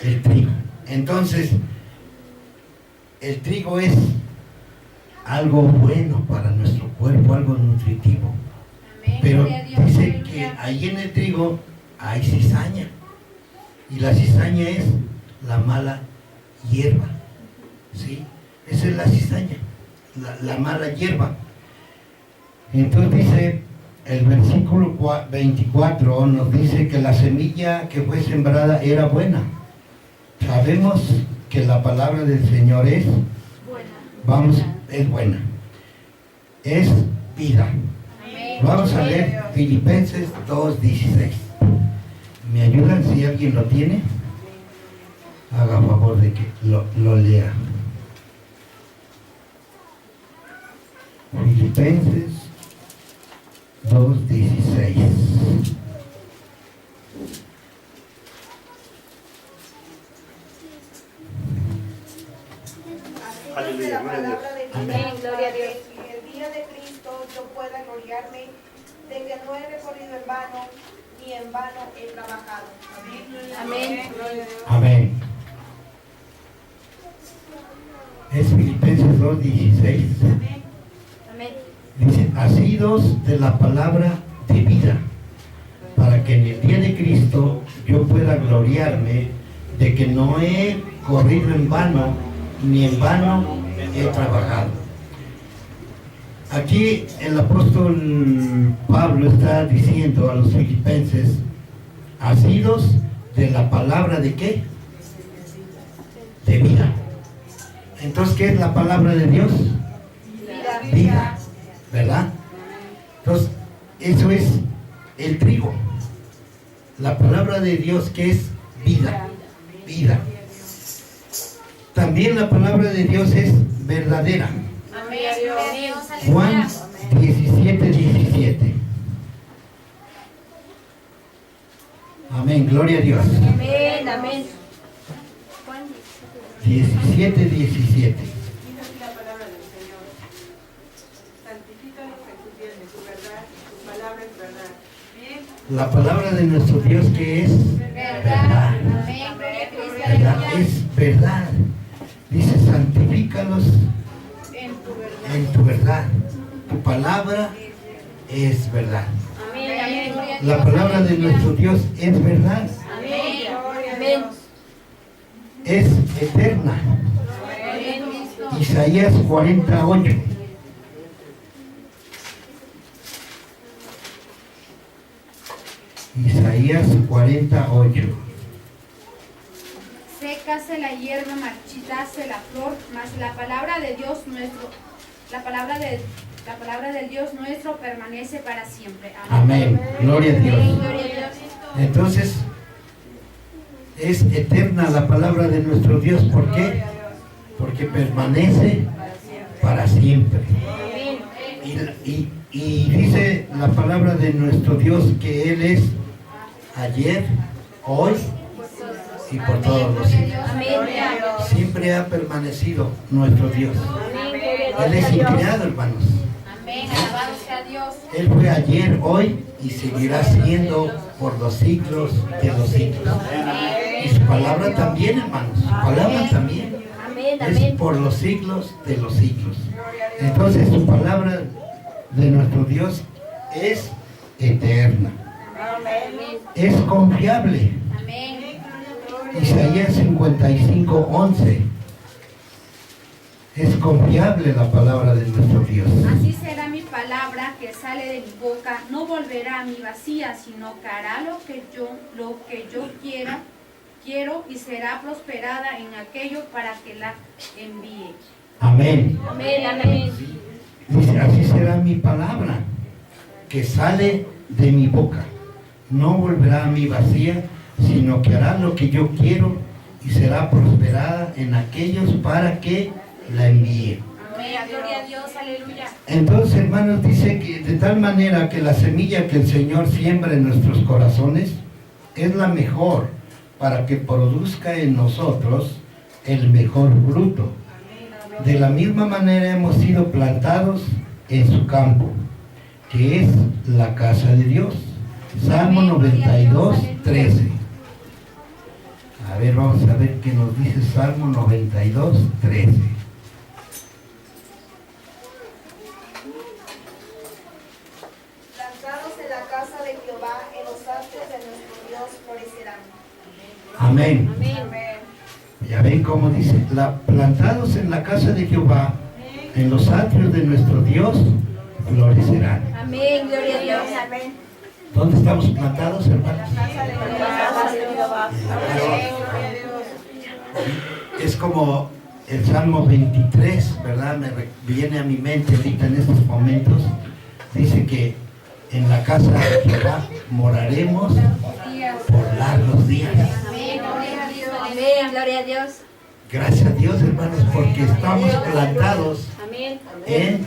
El trigo. Entonces, el trigo es algo bueno para nuestro cuerpo, algo nutritivo. Pero dice que ahí en el trigo hay cizaña. Y la cizaña es la mala hierba, ¿sí? Esa es la cizaña, la mala hierba. Entonces dice, el versículo 24 nos dice que la semilla que fue sembrada era buena. Sabemos que la palabra del Señor es buena. Es buena. Es vida. Vamos a leer Filipenses 2:16. ¿Me ayudan si alguien lo tiene? Haga favor de que lo lea. Filipenses 2:16. Aleluya, gloria a Dios. Amén, gloria a Dios. En el día de Cristo yo pueda gloriarme de que no he recorrido en vano, ni en vano he trabajado. Amén. Amén. Es Filipenses 2:16. Amén. Dice: asidos de la palabra de vida, para que en el día de Cristo yo pueda gloriarme de que no he corrido en vano, ni en vano he trabajado. Aquí el apóstol Pablo está diciendo a los filipenses, asidos de la palabra ¿de qué? De vida. Entonces, ¿qué es la palabra de Dios? Vida, ¿verdad? Entonces, eso es el trigo. La palabra de Dios que es vida, vida. También la palabra de Dios es verdadera. Juan 17:17. Amén, gloria a Dios. Amén, amén. 17:17. Dice así la palabra del Señor. Santifícalos en tu tierra, tu verdad, tu palabra es verdad. Bien. La palabra de nuestro Dios que es verdad. ¿Verdad? Es verdad. Dice, santifícalos en tu verdad. Tu palabra es verdad. La palabra de nuestro Dios es verdad. Amén. Es eterna. Isaías 48. Isaías 48. Sécase la hierba, marchitase la flor, mas la palabra de Dios nuestro, la palabra del Dios nuestro permanece para siempre. Amén. Gloria a Dios. Gloria a Dios. Entonces, es eterna la palabra de nuestro Dios. ¿Por qué? Porque permanece para siempre. Y dice la palabra de nuestro Dios que Él es ayer, hoy y por todos los siglos. Siempre ha permanecido nuestro Dios. Él es inspirado, hermanos. Amén. Alabado sea Dios. Él fue ayer, hoy y seguirá siendo por los siglos de los siglos. Y su palabra también, hermanos. Su palabra también es por los siglos de los siglos. Entonces su palabra de nuestro Dios es eterna. Es confiable. Amén. Isaías 55:11. Es confiable la palabra de nuestro Dios. Así será mi palabra que sale de mi boca, no volverá a mí vacía, sino que hará lo que yo quiero y será prosperada en aquello para que la envíe. Amén. Amén, amén. Dice, así será mi palabra que sale de mi boca. No volverá a mí vacía, sino que hará lo que yo quiero y será prosperada en aquellos para que la envíe. Amén. Gloria a Dios. Aleluya. Entonces, hermanos, dice que de tal manera que la semilla que el Señor siembra en nuestros corazones es la mejor para que produzca en nosotros el mejor fruto. De la misma manera hemos sido plantados en su campo, que es la casa de Dios. Salmo 92:13. A ver, vamos a ver qué nos dice Salmo 92:13. Plantados en la casa de Jehová, en los atrios de nuestro Dios florecerán. Amén. Amén. Ya ven cómo dice, plantados en la casa de Jehová, en los atrios de nuestro Dios, florecerán. Amén, gloria a Dios. Amén. ¿Dónde estamos plantados, hermanos? Es como el Salmo 23, ¿verdad? Viene a mi mente ahorita en estos momentos. Dice que en la casa de Jehová moraremos por largos días. Amén, gloria a Dios. Gracias a Dios, hermanos, porque estamos plantados Amén. en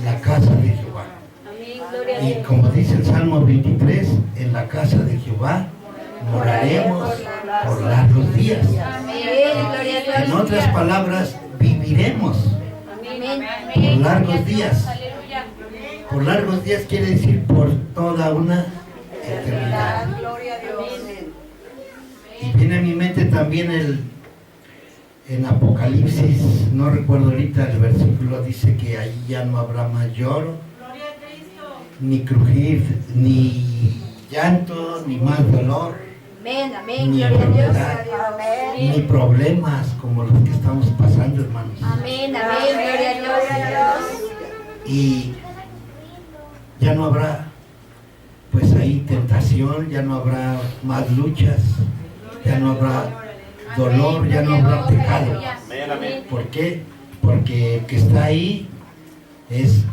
la casa de Jehová. Amén, gloria a Y Dios. como dice el Salmo 23, en la casa de Jehová moraremos por largos días. Amén, gloria a Dios. En otras palabras, viviremos Amén. por largos días. Aleluya. Por largos días quiere decir por toda una eternidad. Gloria a Dios. Y viene a mi mente también en Apocalipsis, no recuerdo ahorita el versículo, dice que ahí ya no habrá más lloro, ni crujir, ni llanto, ni más dolor, Amén, amén, ni gloria a Dios. enfermedad, ni problemas como los que estamos pasando, hermanos. Amén, amén, gloria a Dios. y ya no habrá pues ahí tentación, ya no habrá más luchas, ya no habrá dolor, ya no habrá pecado. Amén, amén. ¿Por qué? Porque el que está ahí es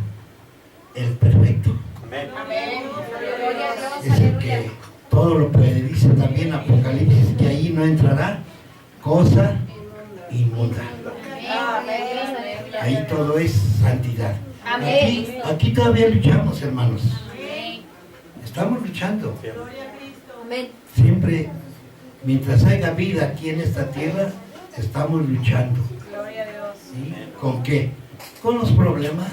el perfecto, Amén. es el que todo lo puede. Dice también Apocalipsis que ahí no entrará cosa inmunda. Ahí todo es santidad. Aquí todavía luchamos, hermanos. Estamos luchando. Siempre, mientras haya vida aquí en esta tierra, estamos luchando. ¿Sí? ¿Con qué? Con los problemas,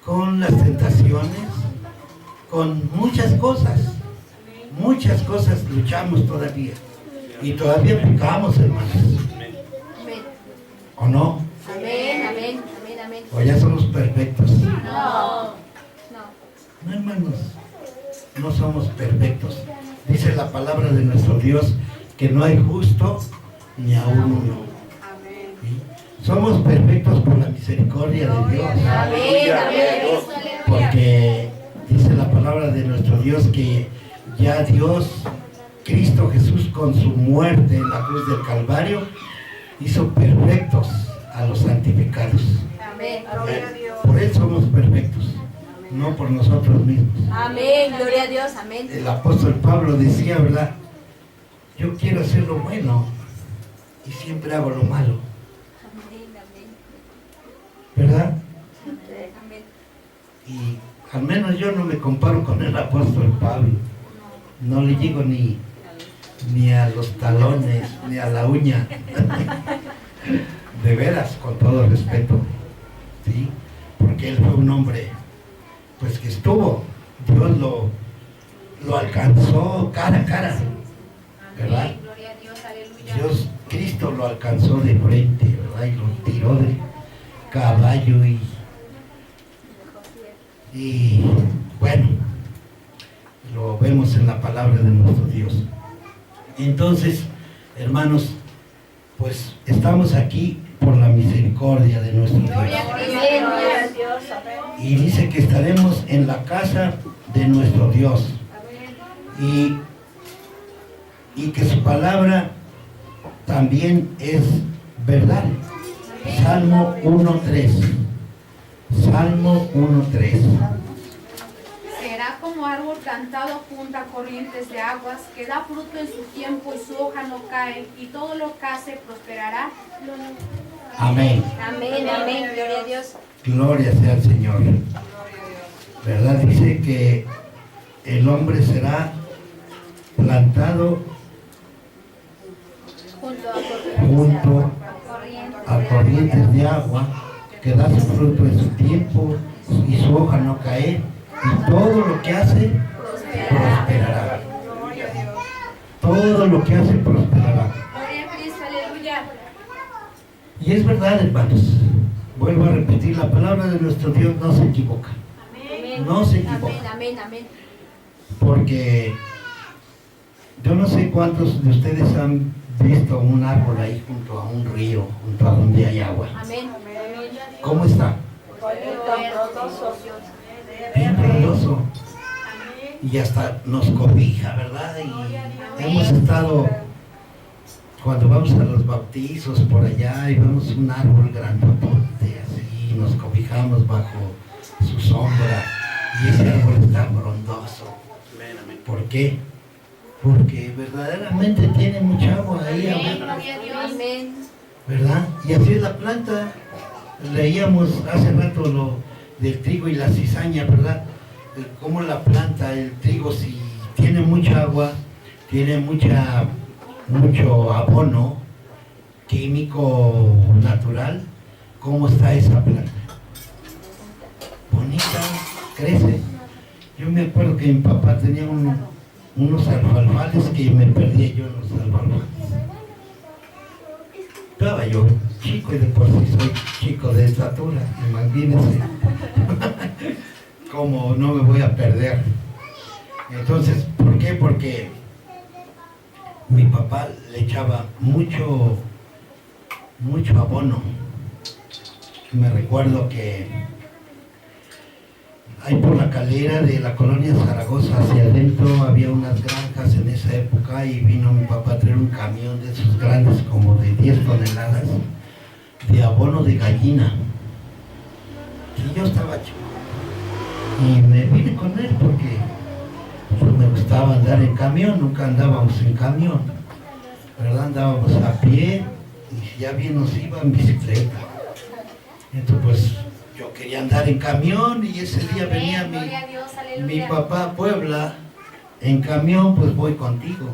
con las tentaciones, con muchas cosas. Muchas cosas luchamos todavía. Y todavía pecamos, hermanos. ¿O no? ¿O ya somos perfectos? No. No, hermanos, no somos perfectos. Dice la palabra de nuestro Dios que no hay justo ni aún uno. ¿Sí? Somos perfectos por la misericordia de Dios. Porque dice la palabra de nuestro Dios que ya Dios, Cristo Jesús, con su muerte en la cruz del Calvario, hizo perfectos a los santificados. Por Él somos perfectos, no por nosotros mismos. Amén, gloria a Dios, amén. El apóstol Pablo decía, ¿verdad? Yo quiero hacer lo bueno y siempre hago lo malo, ¿verdad? Y al menos yo no me comparo con el apóstol Pablo. No le llego ni a los talones, ni a la uña. De veras, con todo respeto. ¿Sí? Porque él fue un hombre, pues que estuvo. Dios lo alcanzó cara a cara. ¿Verdad? Dios, Cristo lo alcanzó de frente, ¿verdad? Y lo tiró del caballo y bueno, lo vemos en la palabra de nuestro Dios. Entonces, hermanos, pues estamos aquí por la misericordia de nuestro Dios. Y dice que estaremos en la casa de nuestro Dios. Y que su palabra también es verdad. Salmo 1.3. Salmo 1.3. Será como árbol plantado junto a corrientes de aguas, que da fruto en su tiempo y su hoja no cae, y todo lo que hace prosperará. Amén. Amén, amén, gloria a Dios. Gloria sea al Señor. ¿Verdad? Dice que el hombre será plantado junto a corrientes de agua, que da su fruto en su tiempo y su hoja no cae, y todo lo que hace prosperará. Todo lo que hace prosperará. Gloria a Cristo, aleluya. Y es verdad, hermanos. Vuelvo a repetir, la palabra de nuestro Dios no se equivoca. No se equivoca. Amén, amén. Porque yo no sé cuántos de ustedes han visto un árbol ahí junto a un río, junto a donde hay agua. Amén. ¿Cómo está? Bien frondoso. Y hasta nos cobija, ¿verdad? Y hemos estado, cuando vamos a los bautizos por allá y vemos un árbol grandote, así, nos cobijamos bajo su sombra y ese árbol está frondoso. ¿Por qué? Porque verdaderamente tiene mucha agua ahí, Amén. ¿verdad? Y así es la planta. Leíamos hace rato lo del trigo y la cizaña, ¿verdad? Cómo la planta, el trigo, si tiene mucha agua, tiene mucho abono químico natural, ¿cómo está esa planta? Bonita, crece. Yo me acuerdo que mi papá tenía unos alfalfales que me perdía yo en los alfalfales. Estaba yo chico y de por sí soy chico de estatura, imagínense. ¿Cómo no me voy a perder? Entonces, ¿por qué? Porque mi papá le echaba mucho abono. Me recuerdo que ahí por la calera de la colonia Zaragoza hacia adentro había unas granjas en esa época y vino mi papá a traer un camión de esos grandes como de 10 toneladas de abono de gallina. Y yo estaba chico y me vine con él porque pues, me gustaba andar en camión, nunca andábamos en camión, ¿verdad? Andábamos a pie y si ya bien nos iba en bicicleta. Entonces pues yo quería andar en camión y ese día venía mi papá a Puebla en camión, pues voy contigo.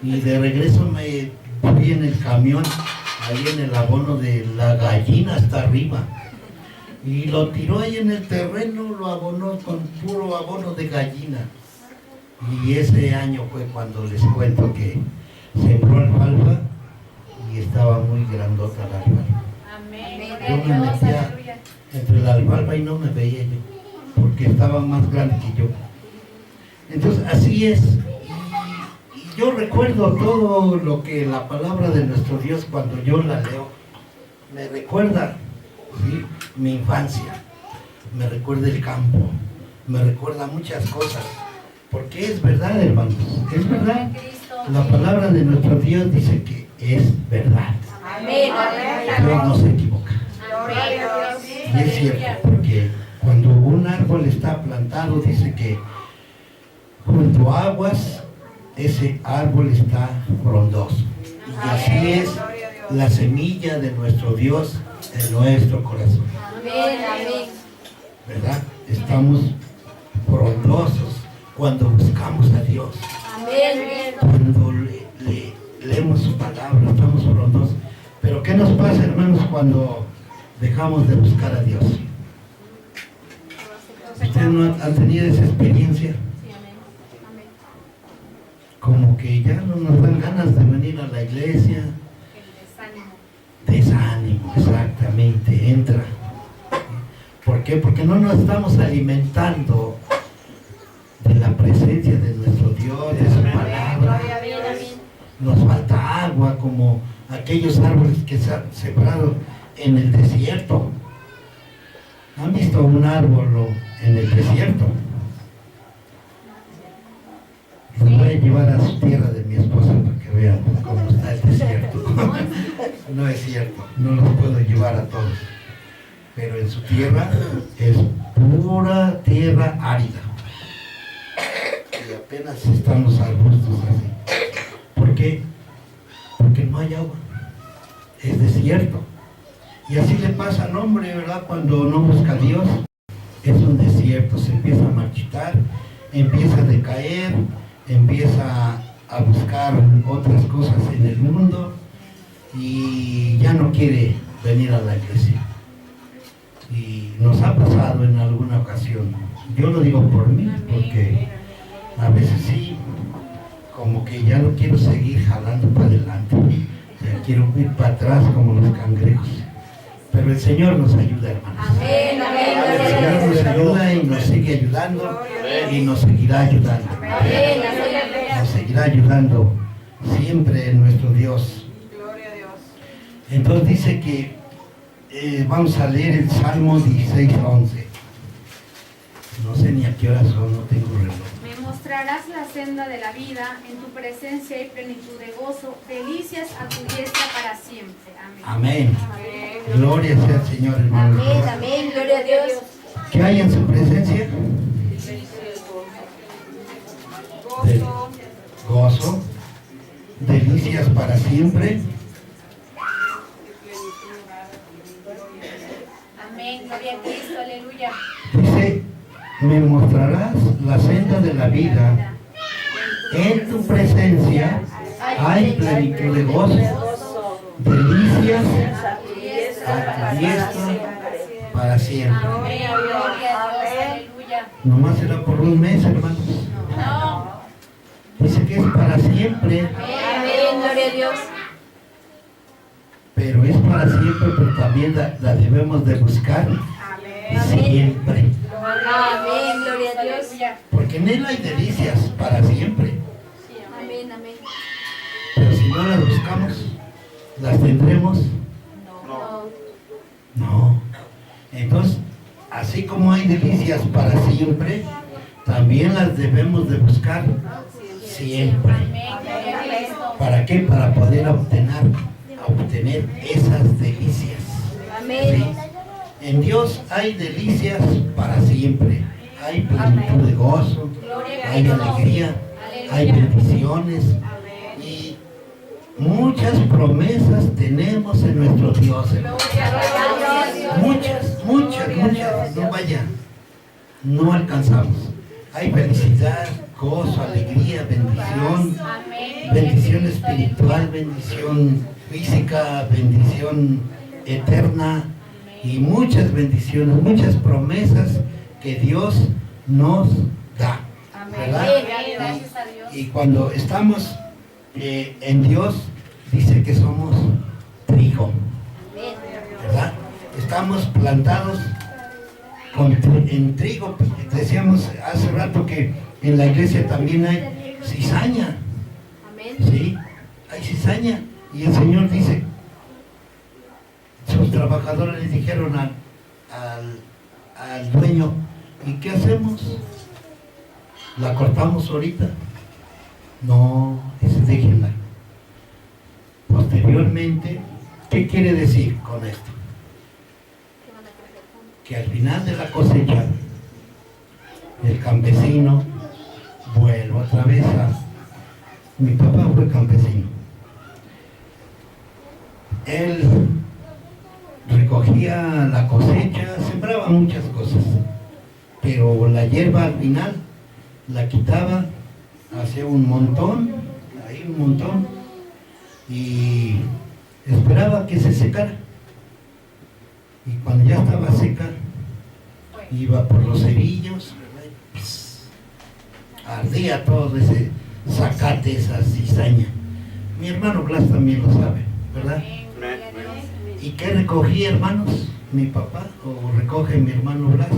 Y de regreso me fui en el camión, ahí en el abono de la gallina hasta arriba. Y lo tiró ahí en el terreno, lo abonó con puro abono de gallina. Y ese año fue cuando les cuento que sembró alfalfa y estaba muy grandota la alfalfa. Yo me metía entre la alfalfa y no me veía yo, porque estaba más grande que yo. Entonces así es. Y yo recuerdo todo lo que la palabra de nuestro Dios cuando yo la leo, me recuerda, ¿sí?, mi infancia, me recuerda el campo, me recuerda muchas cosas, porque es verdad, hermanos, es verdad. La palabra de nuestro Dios dice que es verdad. Dios no se equivoca. Y es cierto, porque cuando un árbol está plantado, dice que junto a aguas, ese árbol está frondoso. Y así es la semilla de nuestro Dios en nuestro corazón. ¿Verdad? Estamos frondosos cuando buscamos a Dios. Cuando leemos su palabra, estamos frondosos. Pero ¿qué nos pasa, hermanos, cuando dejamos de buscar a Dios? ¿Ustedes no han tenido esa experiencia? Como que ya no nos dan ganas de venir a la iglesia. Desánimo, exactamente, entra. ¿Por qué? Porque no nos estamos alimentando de la presencia de nuestro Dios, de su palabra. Nos falta agua, como aquellos árboles que se han sembrado en el desierto. ¿Han visto un árbol en el desierto? Los voy a llevar a su tierra de mi esposa para que vean cómo está el desierto. No es cierto, no los puedo llevar a todos. Pero en su tierra es pura tierra árida. Y apenas están los arbustos así. ¿Por qué? Porque no hay agua. Es desierto. Y así le pasa al hombre, ¿verdad? Cuando no busca a Dios, es un desierto, se empieza a marchitar, empieza a decaer, empieza a buscar otras cosas en el mundo y ya no quiere venir a la iglesia. Y nos ha pasado en alguna ocasión. Yo lo digo por mí, porque a veces sí, como que ya no quiero seguir jalando para adelante, ya quiero ir para atrás como los cangrejos. Pero el Señor nos ayuda, hermanos. El Señor nos ayuda y nos sigue ayudando y nos seguirá ayudando. Nos seguirá ayudando siempre en nuestro Dios. Entonces dice que vamos a leer el Salmo 16:11. No sé ni a qué hora son, no tengo reloj. Me mostrarás la senda de la vida, en tu presencia hay plenitud de gozo, delicias a tu diestra para siempre. Amén. Amén. Gloria sea al Señor, hermano. Amén, gloria a Dios. ¿Qué hay en su presencia? Gozo, delicias para siempre. Amén, gloria a Cristo, aleluya. Dice, me mostrarás la senda de la vida. En tu presencia hay plenitud de gozo, delicias a tu diestra para siempre. Amén, gloria a Dios, aleluya. Nomás será por un mes, hermanos. No. Dice que es para siempre. Amén, gloria a Dios. Pero es para siempre, pero también la debemos de buscar siempre. Amén, gloria a Dios. Porque en Él hay delicias para siempre. Amén, amén. Pero si no las buscamos, ¿las tendremos? No. No. Entonces, así así como hay delicias para siempre, también las debemos de buscar siempre. ¿Para qué? Para poder obtener esas delicias. ¿Sí? En Dios hay delicias para siempre. Hay plenitud de gozo, hay alegría, hay bendiciones y muchas promesas tenemos en nuestro Dios. Muchas. No vaya, no alcanzamos. Hay felicidad, gozo, alegría, bendición, bendición espiritual, bendición física, bendición eterna y muchas bendiciones, muchas promesas que Dios nos da, ¿verdad? Y cuando estamos en Dios, dice que somos trigo, ¿verdad? Estamos plantados en trigo. Decíamos hace rato que en la iglesia también hay cizaña, ¿sí? Hay cizaña y el Señor dice, sus trabajadores les dijeron al dueño, ¿y qué hacemos? ¿La cortamos ahorita? No, déjenla. Posteriormente, ¿qué quiere decir con esto? Que al final de la cosecha, el campesino vuelve otra vez Mi papá fue campesino. Él recogía la cosecha, sembraba muchas cosas, pero la hierba al final la quitaba, hacía un montón, y esperaba que se secara. Y cuando ya estaba seca, iba por los cerillos, ardía todo ese zacate, esa cizaña. Mi hermano Blas también lo sabe, ¿verdad? ¿Y qué recogía, hermanos? Mi papá, o recoge mi hermano Blas.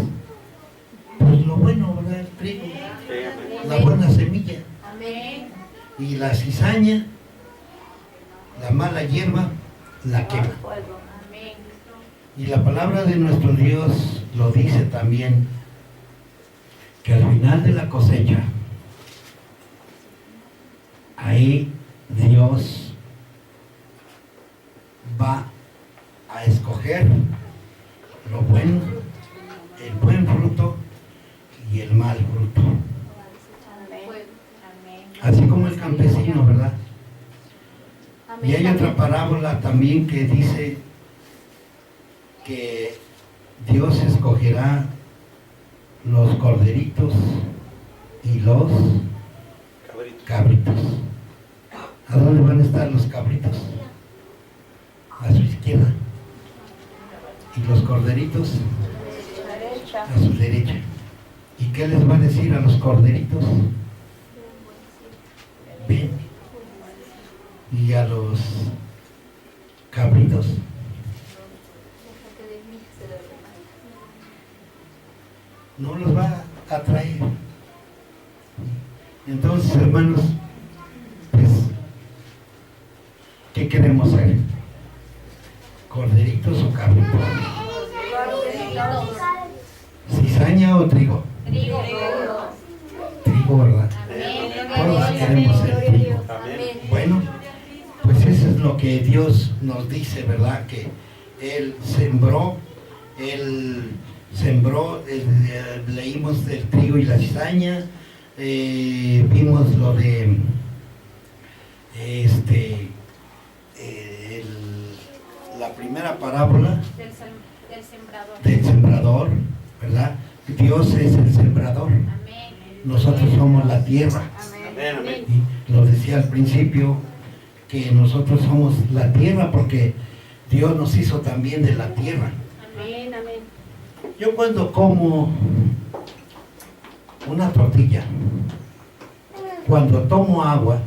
Pues lo bueno, ¿verdad? El trigo, la buena semilla. Y la cizaña, la mala hierba, la quema. Y la palabra de nuestro Dios lo dice también, que al final de la cosecha, ahí Dios va a escoger lo bueno, el buen fruto y el mal fruto. Así como el campesino, ¿verdad? Y hay otra parábola también que dice que Dios escogerá los corderitos y los cabritos. ¿A dónde van a estar los cabritos? A su izquierda. Y los corderitos a su derecha. ¿Y qué les va a decir a los corderitos? Ven. Y a los cabritos, no los va a atraer. Entonces, hermanos, pues, ¿qué queremos ser? ¿Corderitos o cabritos? ¿Cizaña o trigo? Trigo, ¿verdad? Todos queremos ser trigo. Bueno, pues eso es lo que Dios nos dice, ¿verdad? Que Él sembró, leímos del trigo y la cizaña, vimos lo de la primera parábola del sembrador, ¿verdad? Dios es el sembrador. Nosotros somos la tierra. Y lo decía al principio, que nosotros somos la tierra porque Dios nos hizo también de la tierra. Yo cuando como una tortilla, cuando tomo agua,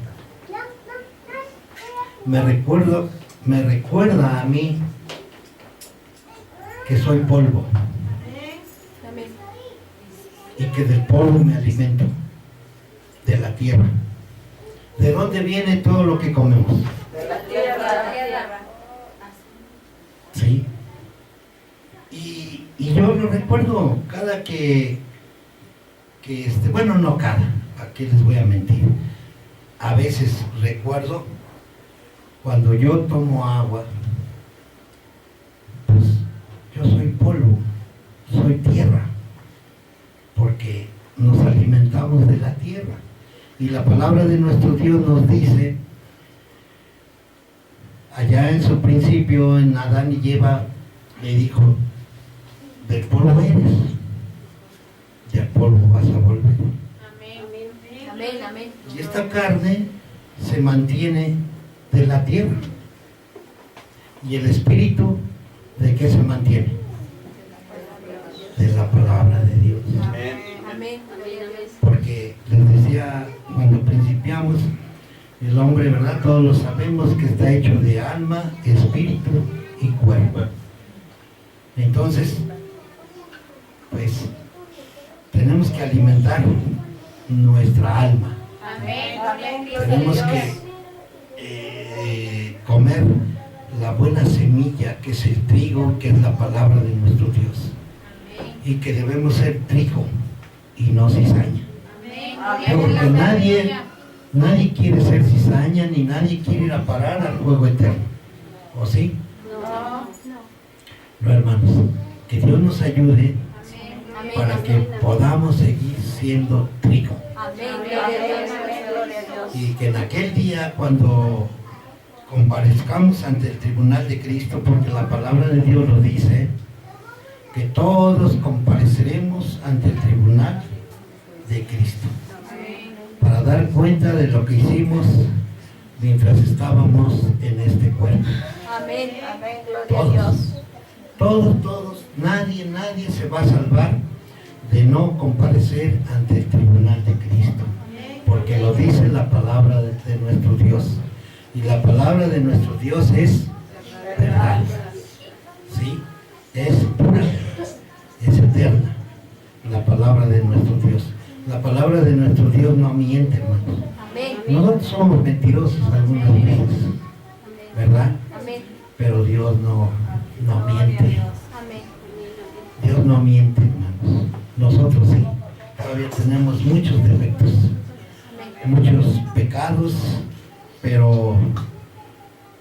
me recuerda a mí que soy polvo y que del polvo me alimento, de la tierra. ¿De dónde viene todo lo que comemos? De la tierra. Sí. Y yo lo recuerdo cada bueno, no cada, ¿a qué les voy a mentir? A veces recuerdo cuando yo tomo agua, pues yo soy polvo, soy tierra, porque nos alimentamos de la tierra. Y la palabra de nuestro Dios nos dice, allá en su principio, en Adán y Eva, le dijo, del polvo eres, del polvo vas a volver. Amén, amén. Y esta carne se mantiene de la tierra. ¿Y el espíritu de qué se mantiene? De la palabra de Dios. Amén. Porque les decía, cuando principiamos, el hombre, ¿verdad? Todos lo sabemos que está hecho de alma, espíritu y cuerpo. Entonces, pues, tenemos que alimentar nuestra alma. Tenemos que comer la buena semilla que es el trigo, que es la palabra de nuestro Dios. Y que debemos ser trigo y no cizaña. Porque nadie quiere ser cizaña, ni nadie quiere ir a parar al fuego eterno. ¿O sí? No, hermanos, que Dios nos ayude para que podamos seguir siendo trigo. Y que en aquel día, cuando comparezcamos ante el tribunal de Cristo, porque la palabra de Dios lo dice, que todos compareceremos ante el tribunal de Cristo para dar cuenta de lo que hicimos mientras estábamos en este cuerpo. Amén, gloria a Dios. Todos, nadie se va a salvar de no comparecer ante el tribunal de Cristo, porque lo dice la palabra de nuestro Dios, y la palabra de nuestro Dios es verdad, ¿sí? Es pura, es eterna, la palabra de nuestro Dios. La palabra de nuestro Dios no miente, hermanos. Nosotros somos mentirosos algunas veces, ¿verdad? Pero Dios no miente. Dios no miente, hermanos. Nosotros sí, todavía tenemos muchos defectos, muchos pecados, pero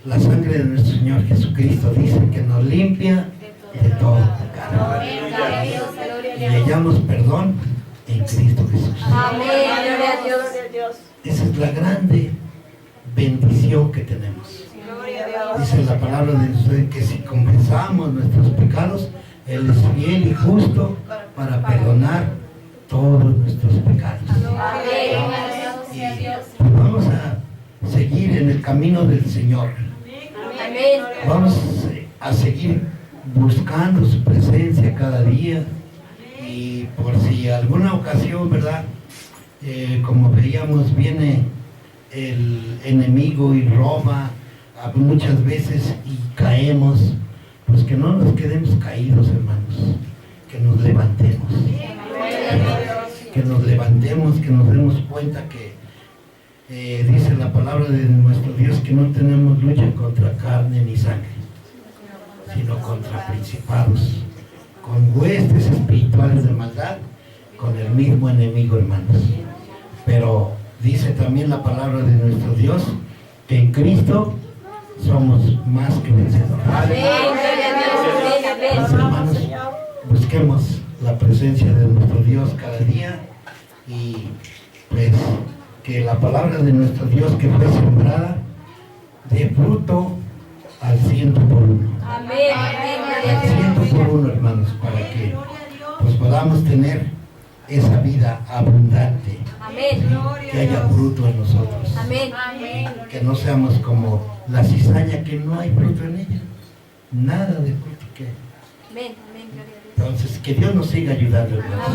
la sangre de nuestro Señor Jesucristo dice que nos limpia de todo pecado. Y hallamos perdón en Cristo Jesús. Amén, gloria a Dios. Esa es la grande bendición que tenemos. Dice la palabra de Dios que si confesamos nuestros pecados, Él es fiel y justo para perdonar todos nuestros pecados. Y vamos a seguir en el camino del Señor. Vamos a seguir buscando su presencia cada día. Y por si alguna ocasión, ¿verdad? Como veíamos, viene el enemigo y roba muchas veces y caemos, pues que no nos quedemos caídos, hermanos, que nos levantemos, que nos demos cuenta que dice la palabra de nuestro Dios que no tenemos lucha contra carne ni sangre, sino contra principados, con huestes espirituales de maldad, con el mismo enemigo, hermanos. Pero dice también la palabra de nuestro Dios que en Cristo somos más que vencedores. Entonces, hermanos, busquemos la presencia de nuestro Dios cada día y pues que la palabra de nuestro Dios que fue sembrada dé fruto al 100 por uno. Al 100 por uno, hermanos, para que pues podamos tener esa vida abundante. Que haya fruto en nosotros. Que no seamos como la cizaña que no hay fruto en ella. Nada de fruto que. Entonces, que Dios nos siga ayudando, hermanos.